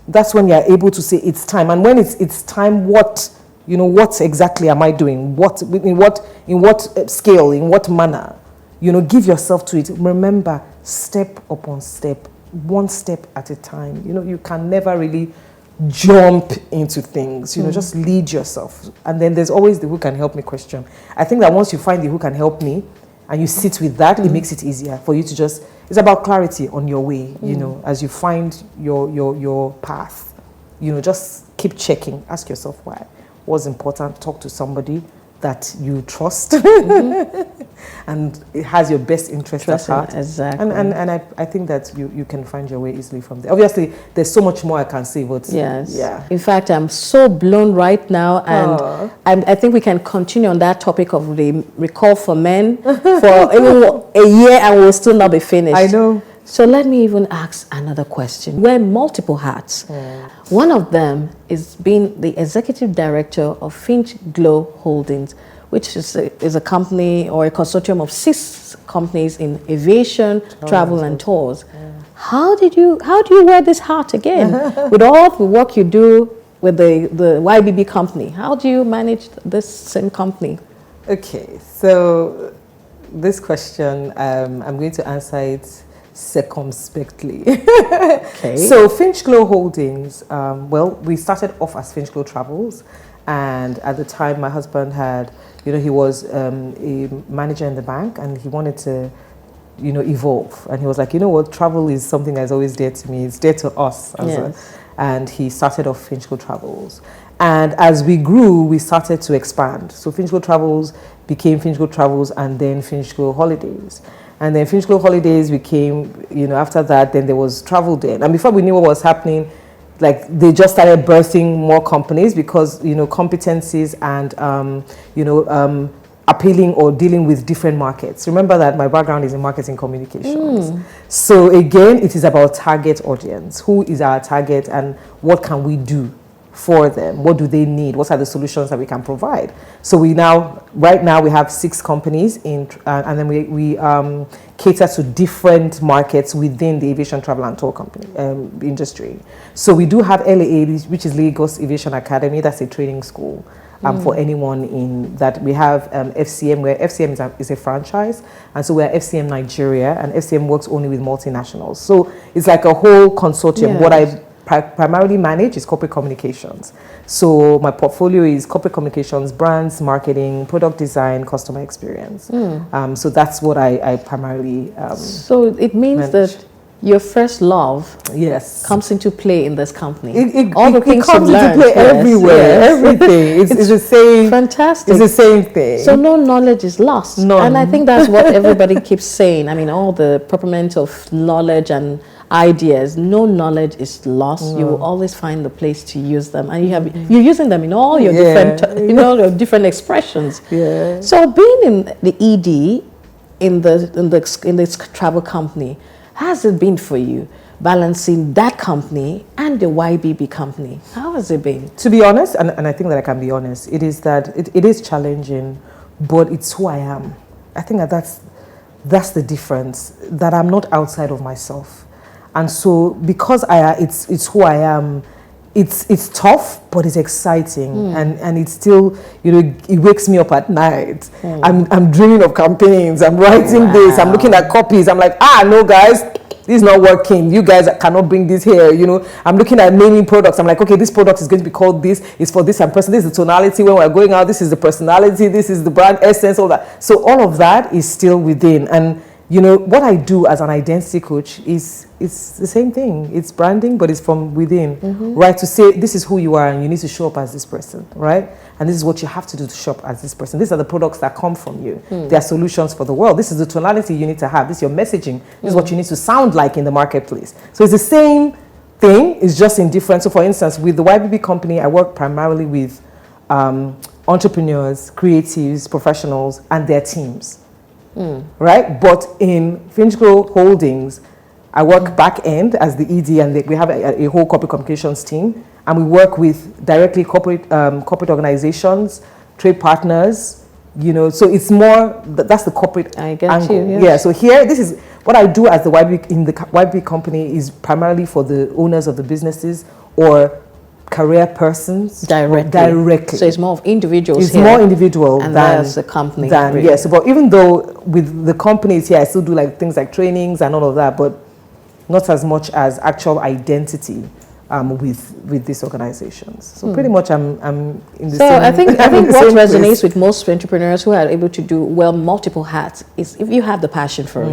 That's when you're able to say it's time. And when it's time, what exactly am I doing? In what scale, in what manner? Give yourself to it. Remember, step upon step, one step at a time. You can never really jump into things. Just lead yourself. And then there's always the who can help me question. I think that once you find the who can help me, and you sit with that, it makes it easier for you to just, it's about clarity on your way, you know, as you find your path, you know, just keep checking, ask yourself why, what's important, talk to somebody that you trust and it has your best interest at heart. Exactly. And I think that you can find your way easily from there. Obviously, there's so much more I can say, but yes. Yeah. In fact, I'm so blown right now, and I think we can continue on that topic of the recall for men for even a year, and we'll still not be finished. I know. So let me even ask another question. Wear multiple hats. One of them is being the executive director of Finchglow Holdings, which is a company or a consortium of 6 companies in aviation, travel and tours. How do you wear this hat again? With all the work you do with the YBB company, how do you manage this same company? Okay, so this question, I'm going to answer it circumspectly. Okay. So Finchglow Holdings, well, we started off as Finchglow Travels, and at the time my husband had, you know, he was a manager in the bank and he wanted to, you know, evolve, and he was like, you know what, travel is something that's always dear to me, it's dear to us and he started off Finchglow Travels. And as we grew, we started to expand. So Finchglow Travels became Finchglow Travels and then Finchglow Holidays. And then Finchglow Holidays became, you know, after that, then there was Travel Den. And before we knew what was happening, like they just started birthing more companies because, you know, competencies and, you know, appealing or dealing with different markets. Remember that my background is in marketing communications. So again, it is about target audience. Who is our target and what can we do for them? What do they need? What are the solutions that we can provide? So right now we have 6 companies and then we cater to different markets within the aviation, travel and tour company industry. So we do have LAA, which is Lagos Aviation Academy. That's a training school for anyone in that. We have FCM, where FCM is a franchise, and so we're FCM Nigeria, and FCM works only with multinationals. So it's like a whole consortium. Yes. What I primarily manage is corporate communications. So my portfolio is corporate communications, brands, marketing, product design, customer experience. So that's what I primarily So it means manage. that your first love Yes. comes into play in this company. All the things it comes into play everywhere. Everything. It's the same. Fantastic. It's the same thing. So no knowledge is lost. None. And I think that's what everybody keeps saying. I mean, all the propaganda of knowledge and ideas, no knowledge is lost. You will always find the place to use them, and you're using them in all your different expressions. Yeah. So being in the ED in this travel company, how has it been for you balancing that company and the YBB company? How has it been? To be honest, and I think that I can be honest, it is that it is challenging, but it's who I am. I think that's the difference, that I'm not outside of myself. And so because it's who I am, it's tough, but it's exciting, and it's still, you know, it wakes me up at night. I'm dreaming of campaigns, I'm writing this, I'm looking at copies, I'm like, no guys, this is not working, you guys cannot bring this here, you know. I'm looking at naming products, I'm like, okay, this product is going to be called this, it's for this and person, this is the tonality when we're going out, this is the personality, this is the brand essence, all that. So all of that is still within. And you know, what I do as an identity coach it's the same thing. It's branding, but it's from within, right? To say this is who you are and you need to show up as this person, right? And this is what you have to do to show up as this person. These are the products that come from you. They are solutions for the world. This is the tonality you need to have. This is your messaging. This is what you need to sound like in the marketplace. So it's the same thing, it's just in different. So for instance, with the YBB company, I work primarily with entrepreneurs, creatives, professionals, and their teams. Right? But in Finchglow Holdings, I work back end as the ED, and we have a whole corporate communications team, and we work with directly corporate organizations, trade partners, you know, so it's more, that's the corporate angle. Yes. Yeah, so here, this is what I do as the YBB, in the YBB company is primarily for the owners of the businesses or career persons directly. So it's more of individuals. It's more individual and than the company. Really. Yes, but even though with the companies here, I still do like things like trainings and all of that, but not as much as actual identity with these organizations. So pretty much I'm in the So same. I think in the what same place. resonates with most entrepreneurs who are able to do multiple hats is if you have the passion for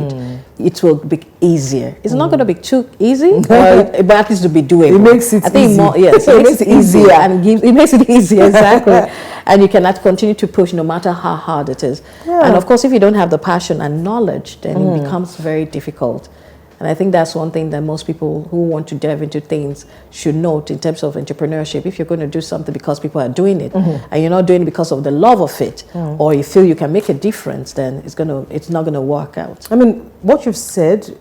it will be easier. It's not going to be too easy, but at least to be doable. It makes it I think easy. Yes, it makes it easier and it makes it easier, exactly. And you cannot continue to push no matter how hard it is. Yeah. And of course, if you don't have the passion and knowledge, then it becomes very difficult. And I think that's one thing that most people who want to delve into things should note in terms of entrepreneurship. If you're going to do something because people are doing it, and you're not doing it because of the love of it, or you feel you can make a difference, then it's not going to work out. I mean, what you've said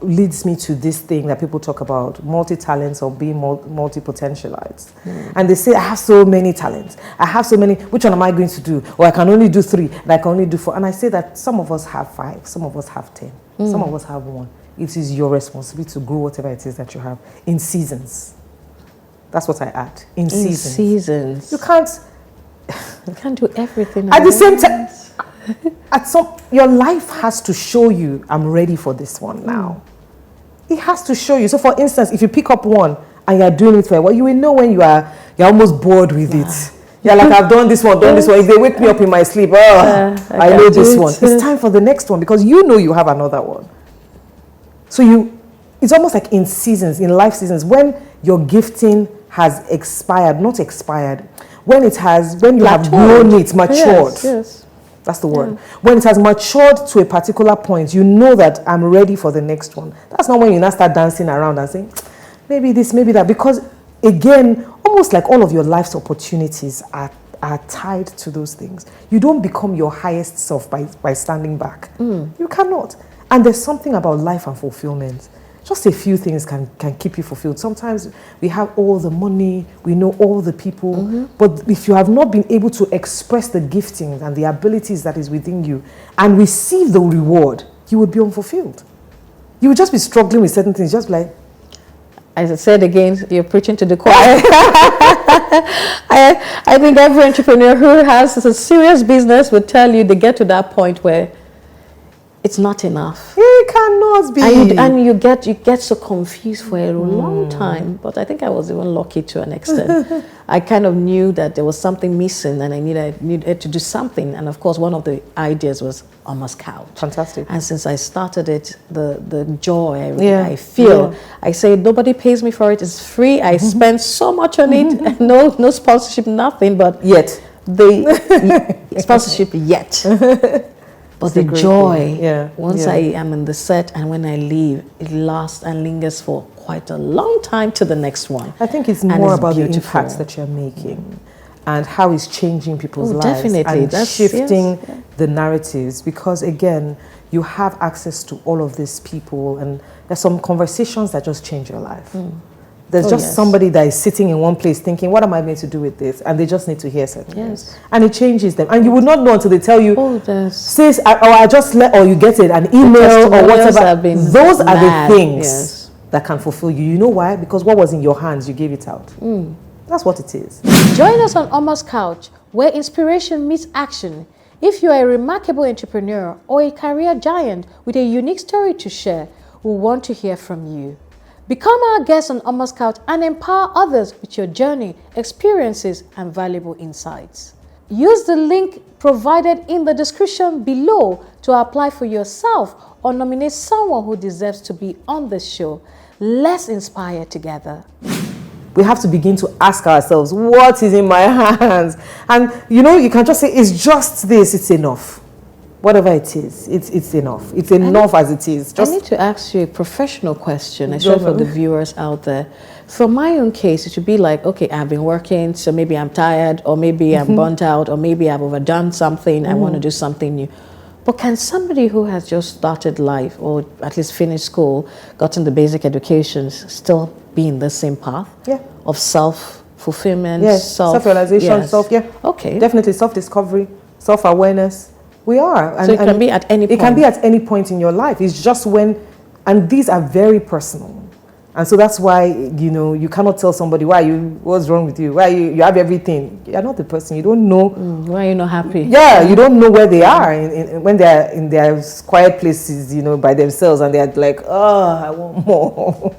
leads me to this thing that people talk about, multi-talents or being multi-potentialites. And they say, I have so many talents. I have so many, which one am I going to do? Or I can only do 3, and I can only do 4. And I say that some of us have 5, some of us have 10, some of us have 1. It is your responsibility to grow whatever it is that you have in seasons. That's what I add. In seasons. You can't do everything at the same time. Your life has to show you, I'm ready for this one now. It has to show you. So for instance, if you pick up one and you're doing it for a while, you will know when you're almost bored with it. You're like, I've done this one. If they wake me up in my sleep, I know this one. It's time for the next one because you know you have another one. So it's almost like in seasons, in life seasons, when your gifting has expired, not expired, when you have grown it, matured. Yes. That's the word. When it has matured to a particular point, you know that I'm ready for the next one. That's not when you now start dancing around and saying, maybe this, maybe that. Because again, almost like all of your life's opportunities are tied to those things. You don't become your highest self by standing back. You cannot. And there's something about life and fulfillment. Just a few things can keep you fulfilled. Sometimes we have all the money, we know all the people, but if you have not been able to express the giftings and the abilities that is within you and receive the reward, you would be unfulfilled. You would just be struggling with certain things, just like... As I said again, you're preaching to the choir. I think every entrepreneur who has a serious business would tell you they get to that point where it's not enough. It cannot be. And you get so confused for a long time. But I think I was even lucky to an extent. I kind of knew that there was something missing and I needed to do something. And of course, one of the ideas was Almost Couch. Fantastic. And since I started it, the joy I feel, I say nobody pays me for it. It's free. I spend so much on it. No sponsorship, nothing. But yet the sponsorship yet. But the joy, once I am in the set and when I leave, it lasts and lingers for quite a long time to the next one. I think it's more about the impacts that you're making and how it's changing people's lives. Definitely. And shifting the narratives. Because again, you have access to all of these people and there's some conversations that just change your life. There's somebody that is sitting in one place thinking, what am I going to do with this? And they just need to hear certain things. And it changes them. And you would not know until they tell you, sis, or you get it, an email or whatever. Those are the things that can fulfill you. You know why? Because what was in your hands, you gave it out. That's what it is. Join us on Almost Couch, where inspiration meets action. If you are a remarkable entrepreneur or a career giant with a unique story to share, we want to hear from you. Become our guest on Almost Couch and empower others with your journey, experiences, and valuable insights. Use the link provided in the description below to apply for yourself or nominate someone who deserves to be on the show. Let's inspire together. We have to begin to ask ourselves, what is in my hands? And you can just say, it's just this, it's enough. Whatever it is, it's enough. It's enough as it is. I need to ask you a professional question, especially for the viewers out there. For my own case, it should be like, okay, I've been working, so maybe I'm tired, or maybe I'm burnt out, or maybe I've overdone something, I want to do something new. But can somebody who has just started life, or at least finished school, gotten the basic education, still be in the same path of self-fulfillment? Yes, self-realization, Okay. Definitely self-discovery, self-awareness. We are. So it can be at any point. It can be at any point in your life. It's just and these are very personal. And so that's why, you cannot tell somebody, what's wrong with you? Why you have everything. You're not the person. You don't know. Why are you not happy? Yeah, you don't know where they are when they're in their quiet places, by themselves and they're like, I want more.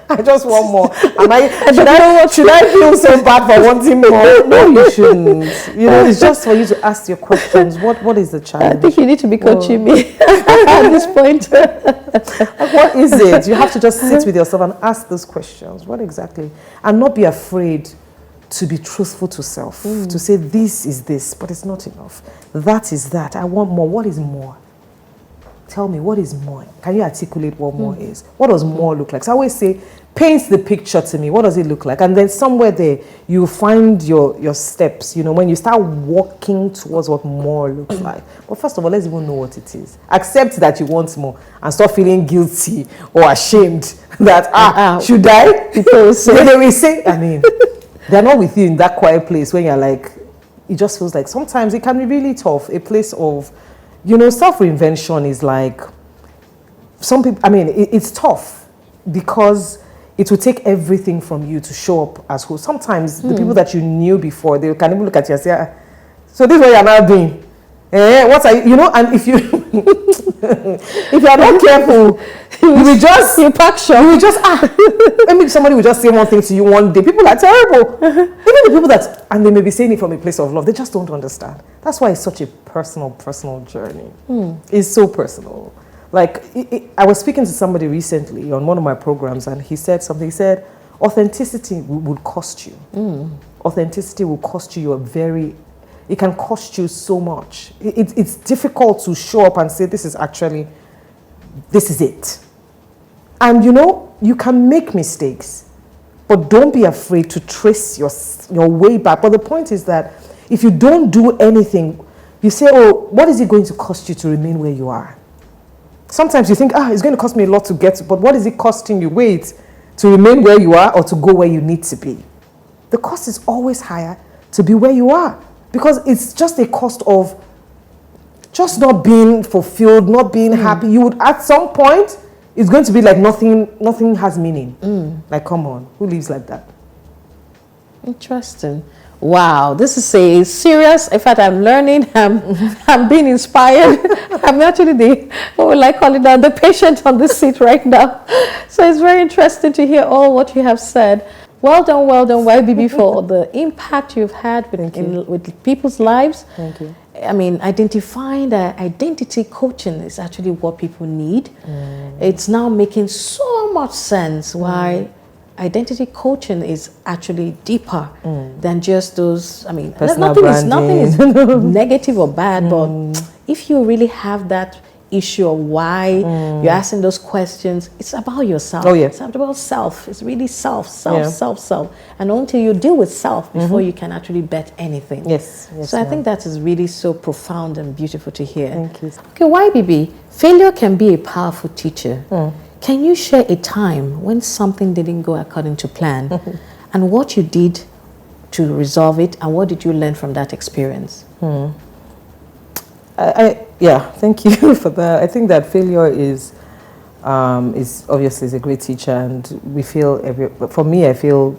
I just want more. Should I feel so bad for wanting more? No, you shouldn't. You know, it's just for you to ask your questions. What is the challenge? I think you need to be coaching me at this point. What is it? You have to just sit with yourself and ask those questions. What exactly? And not be afraid to be truthful to self. To say this is this, but it's not enough. That is that. I want more. What is more? Tell me, what is more? Can you articulate what more is? What does more look like? So I always say, paint the picture to me. What does it look like? And then somewhere there, you find your steps, you know, when you start walking towards what more looks like. But first of all, let's even know what it is. Accept that you want more and stop feeling guilty or ashamed that, should I? People say, they will say, I mean, they're not with you in that quiet place when you're like, it just feels like sometimes it can be really tough. A place of, you know, self-reinvention is like, some people, I mean, it's tough because it will take everything from you to show up as who. Sometimes the people that you knew before, they can even look at you and say, so this is what you're now doing. What are you know, and if you if you're not careful, you will just maybe somebody will just say one thing to you one day. People are terrible. Even the people that, and they may be saying it from a place of love, they just don't understand. That's why it's such a personal journey. It's so personal. Like, I was speaking to somebody recently on one of my programs, and he said something. He said, authenticity would cost you. Authenticity will cost you it can cost you so much. It's difficult to show up and say, this is it. And you know, you can make mistakes, but don't be afraid to trace your way back. But the point is that if you don't do anything, you say, oh, what is it going to cost you to remain where you are? Sometimes you think, it's going to cost me a lot to get to, but what is it costing you? Wait, to remain where you are or to go where you need to be? The cost is always higher to be where you are, because it's just a cost of just not being fulfilled, not being happy. You would, at some point, it's going to be like nothing has meaning. Like, come on, who lives like that? Interesting. Wow, this is a serious, in fact, I'm learning, I'm being inspired. I'm actually what would I call it now, the patient on this seat right now. So it's very interesting to hear all what you have said. Well done, YBB, for the impact you've had with people's lives. Thank you. I mean, identifying that identity coaching is actually what people need. It's now making so much sense why identity coaching is actually deeper than just those, I mean, nothing is negative or bad, but if you really have that issue of why you're asking those questions, it's about yourself. Oh, yeah. It's about self. It's really self. And until you deal with self before you can actually bet anything. Yes, so I think that is really so profound and beautiful to hear. Thank you. Okay, YBB, failure can be a powerful teacher. Can you share a time when something didn't go according to plan and what you did to resolve it, and what did you learn from that experience? Yeah, thank you for that. I think that failure is obviously is a great teacher, and we feel for me, I feel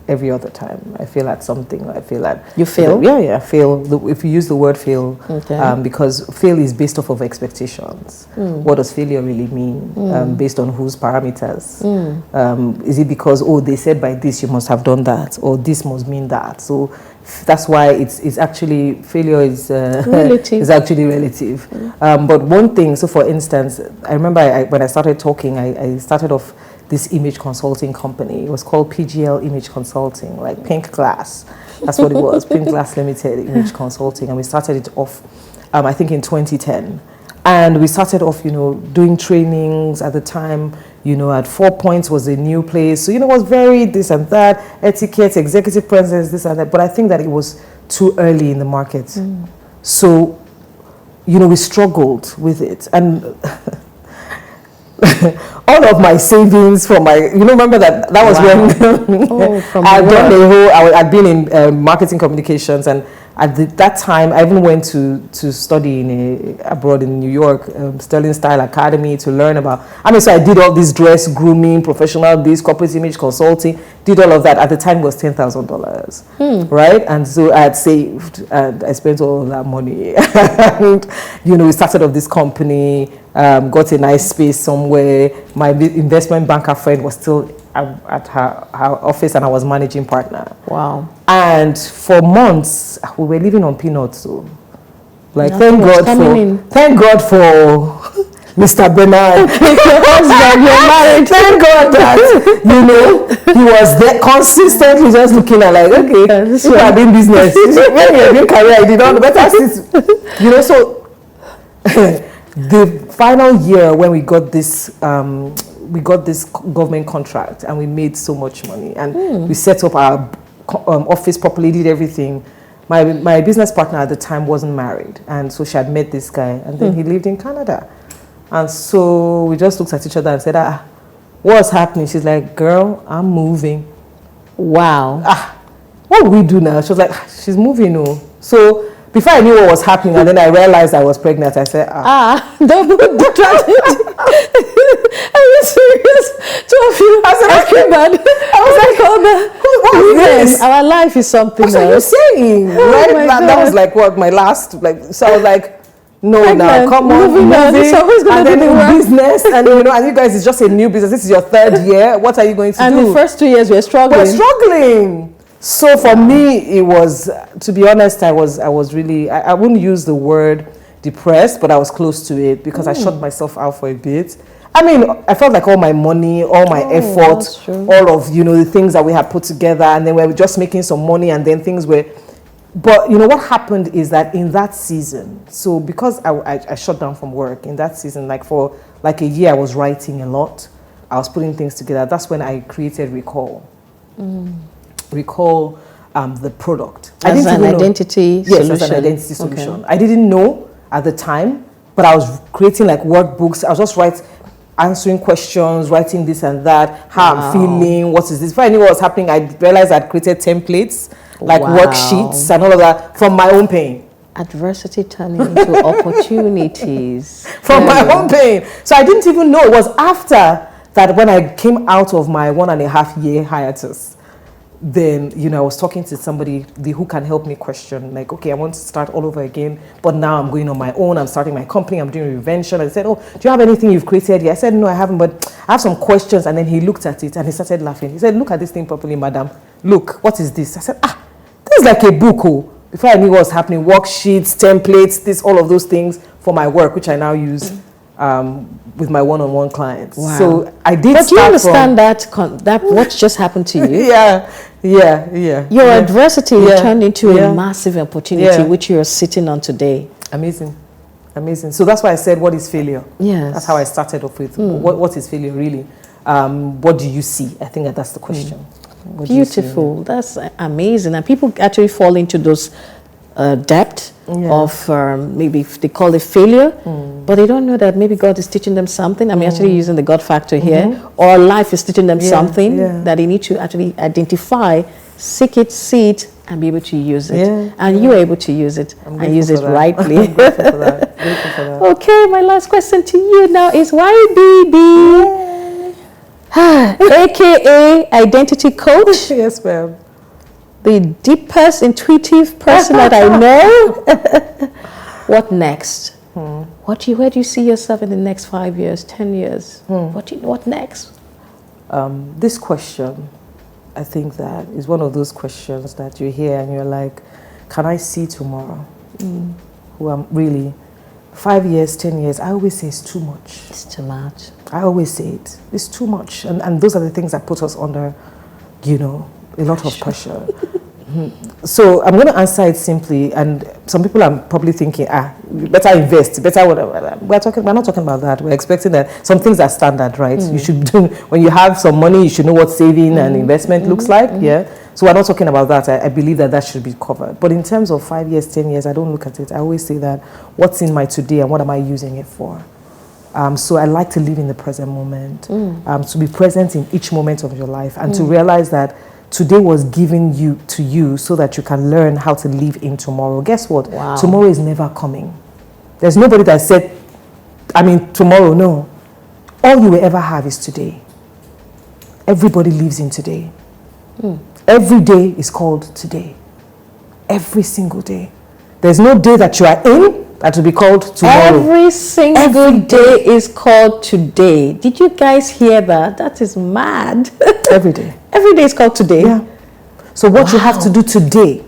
every other time. I feel at something. I feel at... You fail? Yeah, I fail. If you use the word fail, because fail is based off of expectations. What does failure really mean? Based on whose parameters? Is it because, they said by this you must have done that, or this must mean that? So that's why it's actually, failure is relative. Is actually relative. But one thing, so for instance, I remember when I started talking, I started off this image consulting company. It was called PGL Image Consulting, like Pink Glass. That's what it was, Pink Glass Limited Image Consulting. And we started it off, I think in 2010. And we started off, doing trainings at the time. At 4 Points was a new place. So, it was very this and that, etiquette, executive presence, this and that. But I think that it was too early in the market. So, we struggled with it. And all of my savings from my, remember that was when I'd done I'd been in marketing communications, and At that time, I even went to study abroad in New York, Sterling Style Academy, to learn about. So I did all this dress, grooming, professional, corporate image consulting, did all of that. At the time, it was $10,000, right? And so I had saved, and I spent all of that money. And, we started off this company, got a nice space somewhere. My investment banker friend was still at her office, and I was managing partner. Wow. And for months we were living on peanuts. So thank God for Mr. Bernard. You're married. Thank God that he was there consistently, just looking at okay, this is are doing business. When you're doing career, I did all the better. So the final year when we got this government contract, and we made so much money, and we set up our office properly, did everything. My business partner at the time wasn't married, and so she had met this guy, and then he lived in Canada. And so we just looked at each other and said, what's happening? She's like, girl, I'm moving. Wow. What do we do now? She was like, she's moving. So before I knew what was happening, and then I realized I was pregnant, I said, don't are you serious? Two of you. I was like, this? Our life is something else. What are you saying? Right? That was like what my last, so I was like, no, pregnant, now come on, moving, and then in business, and and you guys, it's just a new business. This is your 3rd year. What are you going to do? And the first 2 years we're struggling. So for me, it was, to be honest, I was really, I wouldn't use the word depressed, but I was close to it, because I shut myself out for a bit. I felt like all my money, all my effort, all of, the things that we had put together, and then we were just making some money, and then things were, but what happened is that in that season, so because I shut down from work in that season, for a year, I was writing a lot. I was putting things together. That's when I created Recall. Recall, the product. As an identity solution. Yes, as an identity solution. Okay. I didn't know at the time, but I was creating workbooks. I was just answering questions, writing this and that, how I'm feeling, what is this. Before I knew what was happening, I realized I'd created templates, worksheets and all of that from my own pain. Adversity turning into opportunities. From my own pain. So I didn't even know. It was after that when I came out of my 1.5 year hiatus. Then, I was talking to somebody who can help me question, okay, I want to start all over again, but now I'm going on my own, I'm starting my company, I'm doing reinvention. I said, do you have anything you've created here? I said, no, I haven't, but I have some questions. And then he looked at it and he started laughing. He said, look at this thing properly, madam. Look, what is this? I said, this is like a book. Before I knew what was happening, worksheets, templates, all of those things for my work, which I now use with my one-on-one clients. Wow. So I did. But do you understand that what just happened to you? Yeah. Your adversity turned into a massive opportunity, which you're sitting on today. Amazing. So that's why I said, what is failure? Yes. That's how I started off with. What is failure really? What do you see? I think that's the question. Beautiful. That's amazing. And people actually fall into those depth of maybe they call it failure, but they don't know that maybe God is teaching them something. I'm actually using the God factor here, or life is teaching them something that they need to actually identify, seek it, see it, and be able to use it. And you're able to use it and use it rightly. I'm grateful for that. Grateful for that. Okay, my last question to you now is YBB, aka Identity Coach. Yes, ma'am. The deepest intuitive person that I know. What next? Where do you see yourself in the next 5 years, 10 years? What next? This question, I think that is one of those questions that you hear and you're like, can I see tomorrow? Who I'm really, 5 years, 10 years, I always say it's too much. It's too much. I always say it. It's too much. And those are the things that put us under, a lot of pressure. So I'm going to answer it simply, and some people are probably thinking, better invest, better whatever. We're not talking about that. We're expecting that some things are standard, right? You should do, when you have some money, you should know what saving and investment looks like, So we're not talking about that. I believe that should be covered. But in terms of 5 years, 10 years, I don't look at it. I always say that what's in my today and what am I using it for? So I like to live in the present moment, to be present in each moment of your life, and to realize that Today was given to you so that you can learn how to live in tomorrow. Guess what? Wow. Tomorrow is never coming. There's nobody that said, tomorrow, no. All you will ever have is today. Everybody lives in today. Every day is called today. Every single day. There's no day that you are in that will be called tomorrow. Every single day is called today. Did you guys hear that? That is mad. Every day. Every day is called today. Yeah. So what you have to do today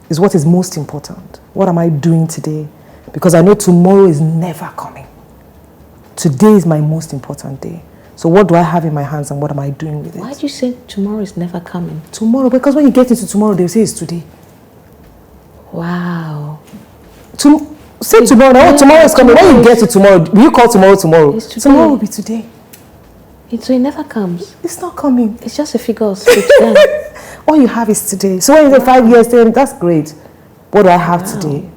is what is most important. What am I doing today? Because I know tomorrow is never coming. Today is my most important day. So what do I have in my hands and what am I doing with it? Why do you say tomorrow is never coming? Tomorrow, because when you get into tomorrow, they'll say it's today. Wow. Say tomorrow. Oh, tomorrow is coming. When you get to tomorrow, will you call tomorrow tomorrow? It's today. Tomorrow will be today. So it never comes. It's not coming. It's just a figure of speech then. All you have is today. So when you say 5 years, then that's great. What do I have today?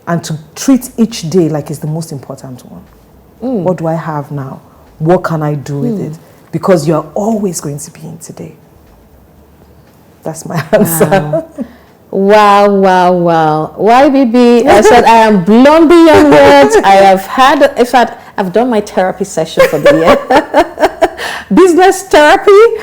And to treat each day like it's the most important one. What do I have now? What can I do with it? Because you're always going to be in today. That's my answer. Wow. YBB, I said I am blown beyond words. I've done my therapy session for the year. Business therapy,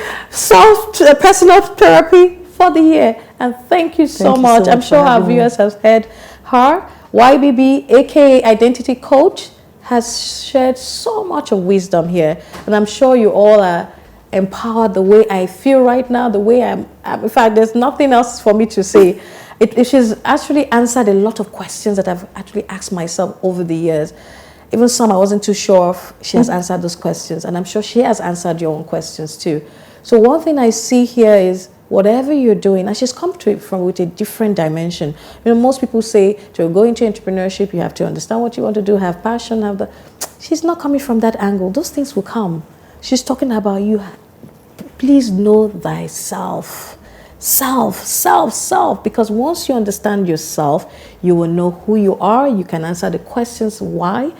personal therapy for the year. And thank you so much. I'm sure our viewers have heard her. YBB, aka Identity Coach, has shared so much of wisdom here. And I'm sure you all are empowered the way I feel right now, the way I'm in fact, there's nothing else for me to say. She's actually answered a lot of questions that I've actually asked myself over the years. Even some I wasn't too sure of. She has answered those questions, and I'm sure she has answered your own questions too. So one thing I see here is whatever you're doing, and she's come to it with a different dimension. Most people say to go into entrepreneurship, you have to understand what you want to do, have passion, She's not coming from that angle. Those things will come. She's talking about you. Please know thyself. Self. Because once you understand yourself, you will know who you are. You can answer the questions why.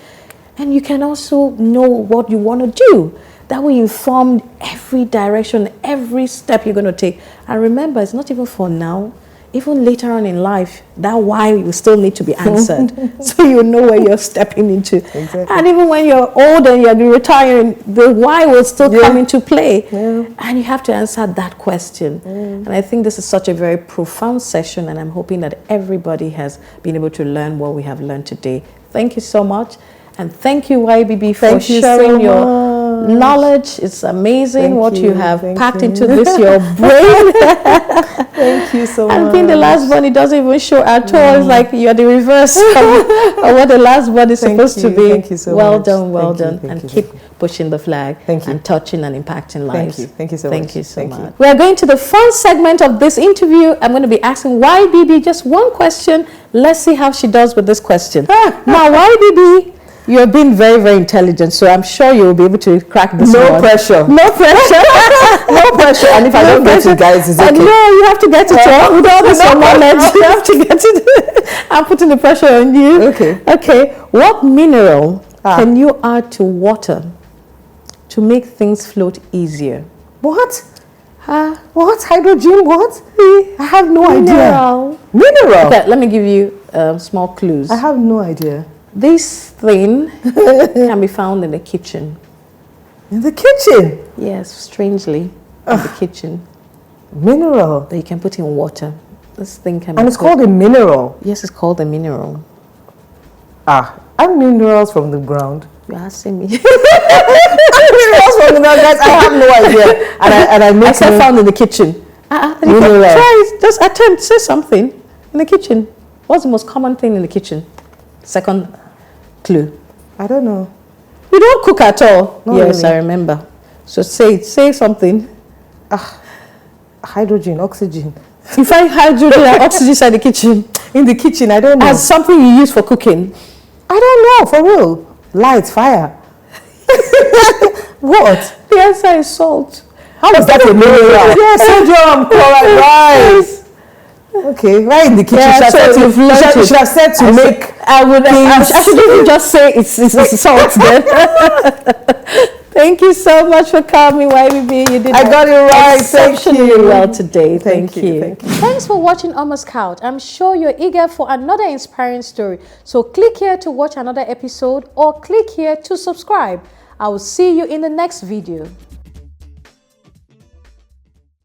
And you can also know what you want to do. That will inform every direction, every step you're going to take. And remember, it's not even for now. Even later on in life, that why will still need to be answered. So you know where you're stepping into. Exactly. And even when you're old and you're retiring, the why will still come into play. Yeah. And you have to answer that question. And I think this is such a very profound session, and I'm hoping that everybody has been able to learn what we have learned today. Thank you so much. And thank you, YBB, for sharing your knowledge. It's amazing what you have packed into this, your brain. Thank you so much. And being the last one, it doesn't even show at all. It's like you're the reverse of what the last one is supposed to be. Thank you so much. Well Well done. And keep pushing the flag. Thank you. And touching and impacting lives. Thank you so much. Thank you so much. We are going to the fun segment of this interview. I'm going to be asking YBB just one question. Let's see how she does with this question. Now, YBB, you're being very, very intelligent, so I'm sure you will be able to crack this one. No pressure. No pressure. No pressure. And if I don't get it, guys, it's okay. No, you have to get it all. With all this knowledge, you have to get it. I'm putting the pressure on you. Okay. What mineral can you add to water to make things float easier? What? What? Hydrogen? What? I have no idea. Mineral? Okay, let me give you small clues. I have no idea. This thing can be found in the kitchen. In the kitchen? Yes, strangely, in the kitchen. Mineral? That you can put in water. This thing can And it's called a mineral? Yes, it's called a mineral. And minerals from the ground? You're asking me. Minerals from the ground, guys, I have no idea. And I said found in the kitchen. Mineral. Try it. Just attempt, say something. In the kitchen. What's the most common thing in the kitchen? Second clue. I don't know. You don't cook at all? Not yes, really. I remember. So say something. Hydrogen, oxygen. You find hydrogen and oxygen inside the kitchen? In the kitchen, I don't know. As something you use for cooking? I don't know, for real. Light, fire. What? The answer is salt. How is that a mineral? Yes, sodium chloride, right. Okay, right in the kitchen. Yeah, should have said to make. I should even just say it's salt then. Thank you so much for coming, YBB. You did I got it right. exceptionally well today. Thank you. Thank you. Thanks for watching Omo's Couch. I'm sure you're eager for another inspiring story. So click here to watch another episode or click here to subscribe. I will see you in the next video.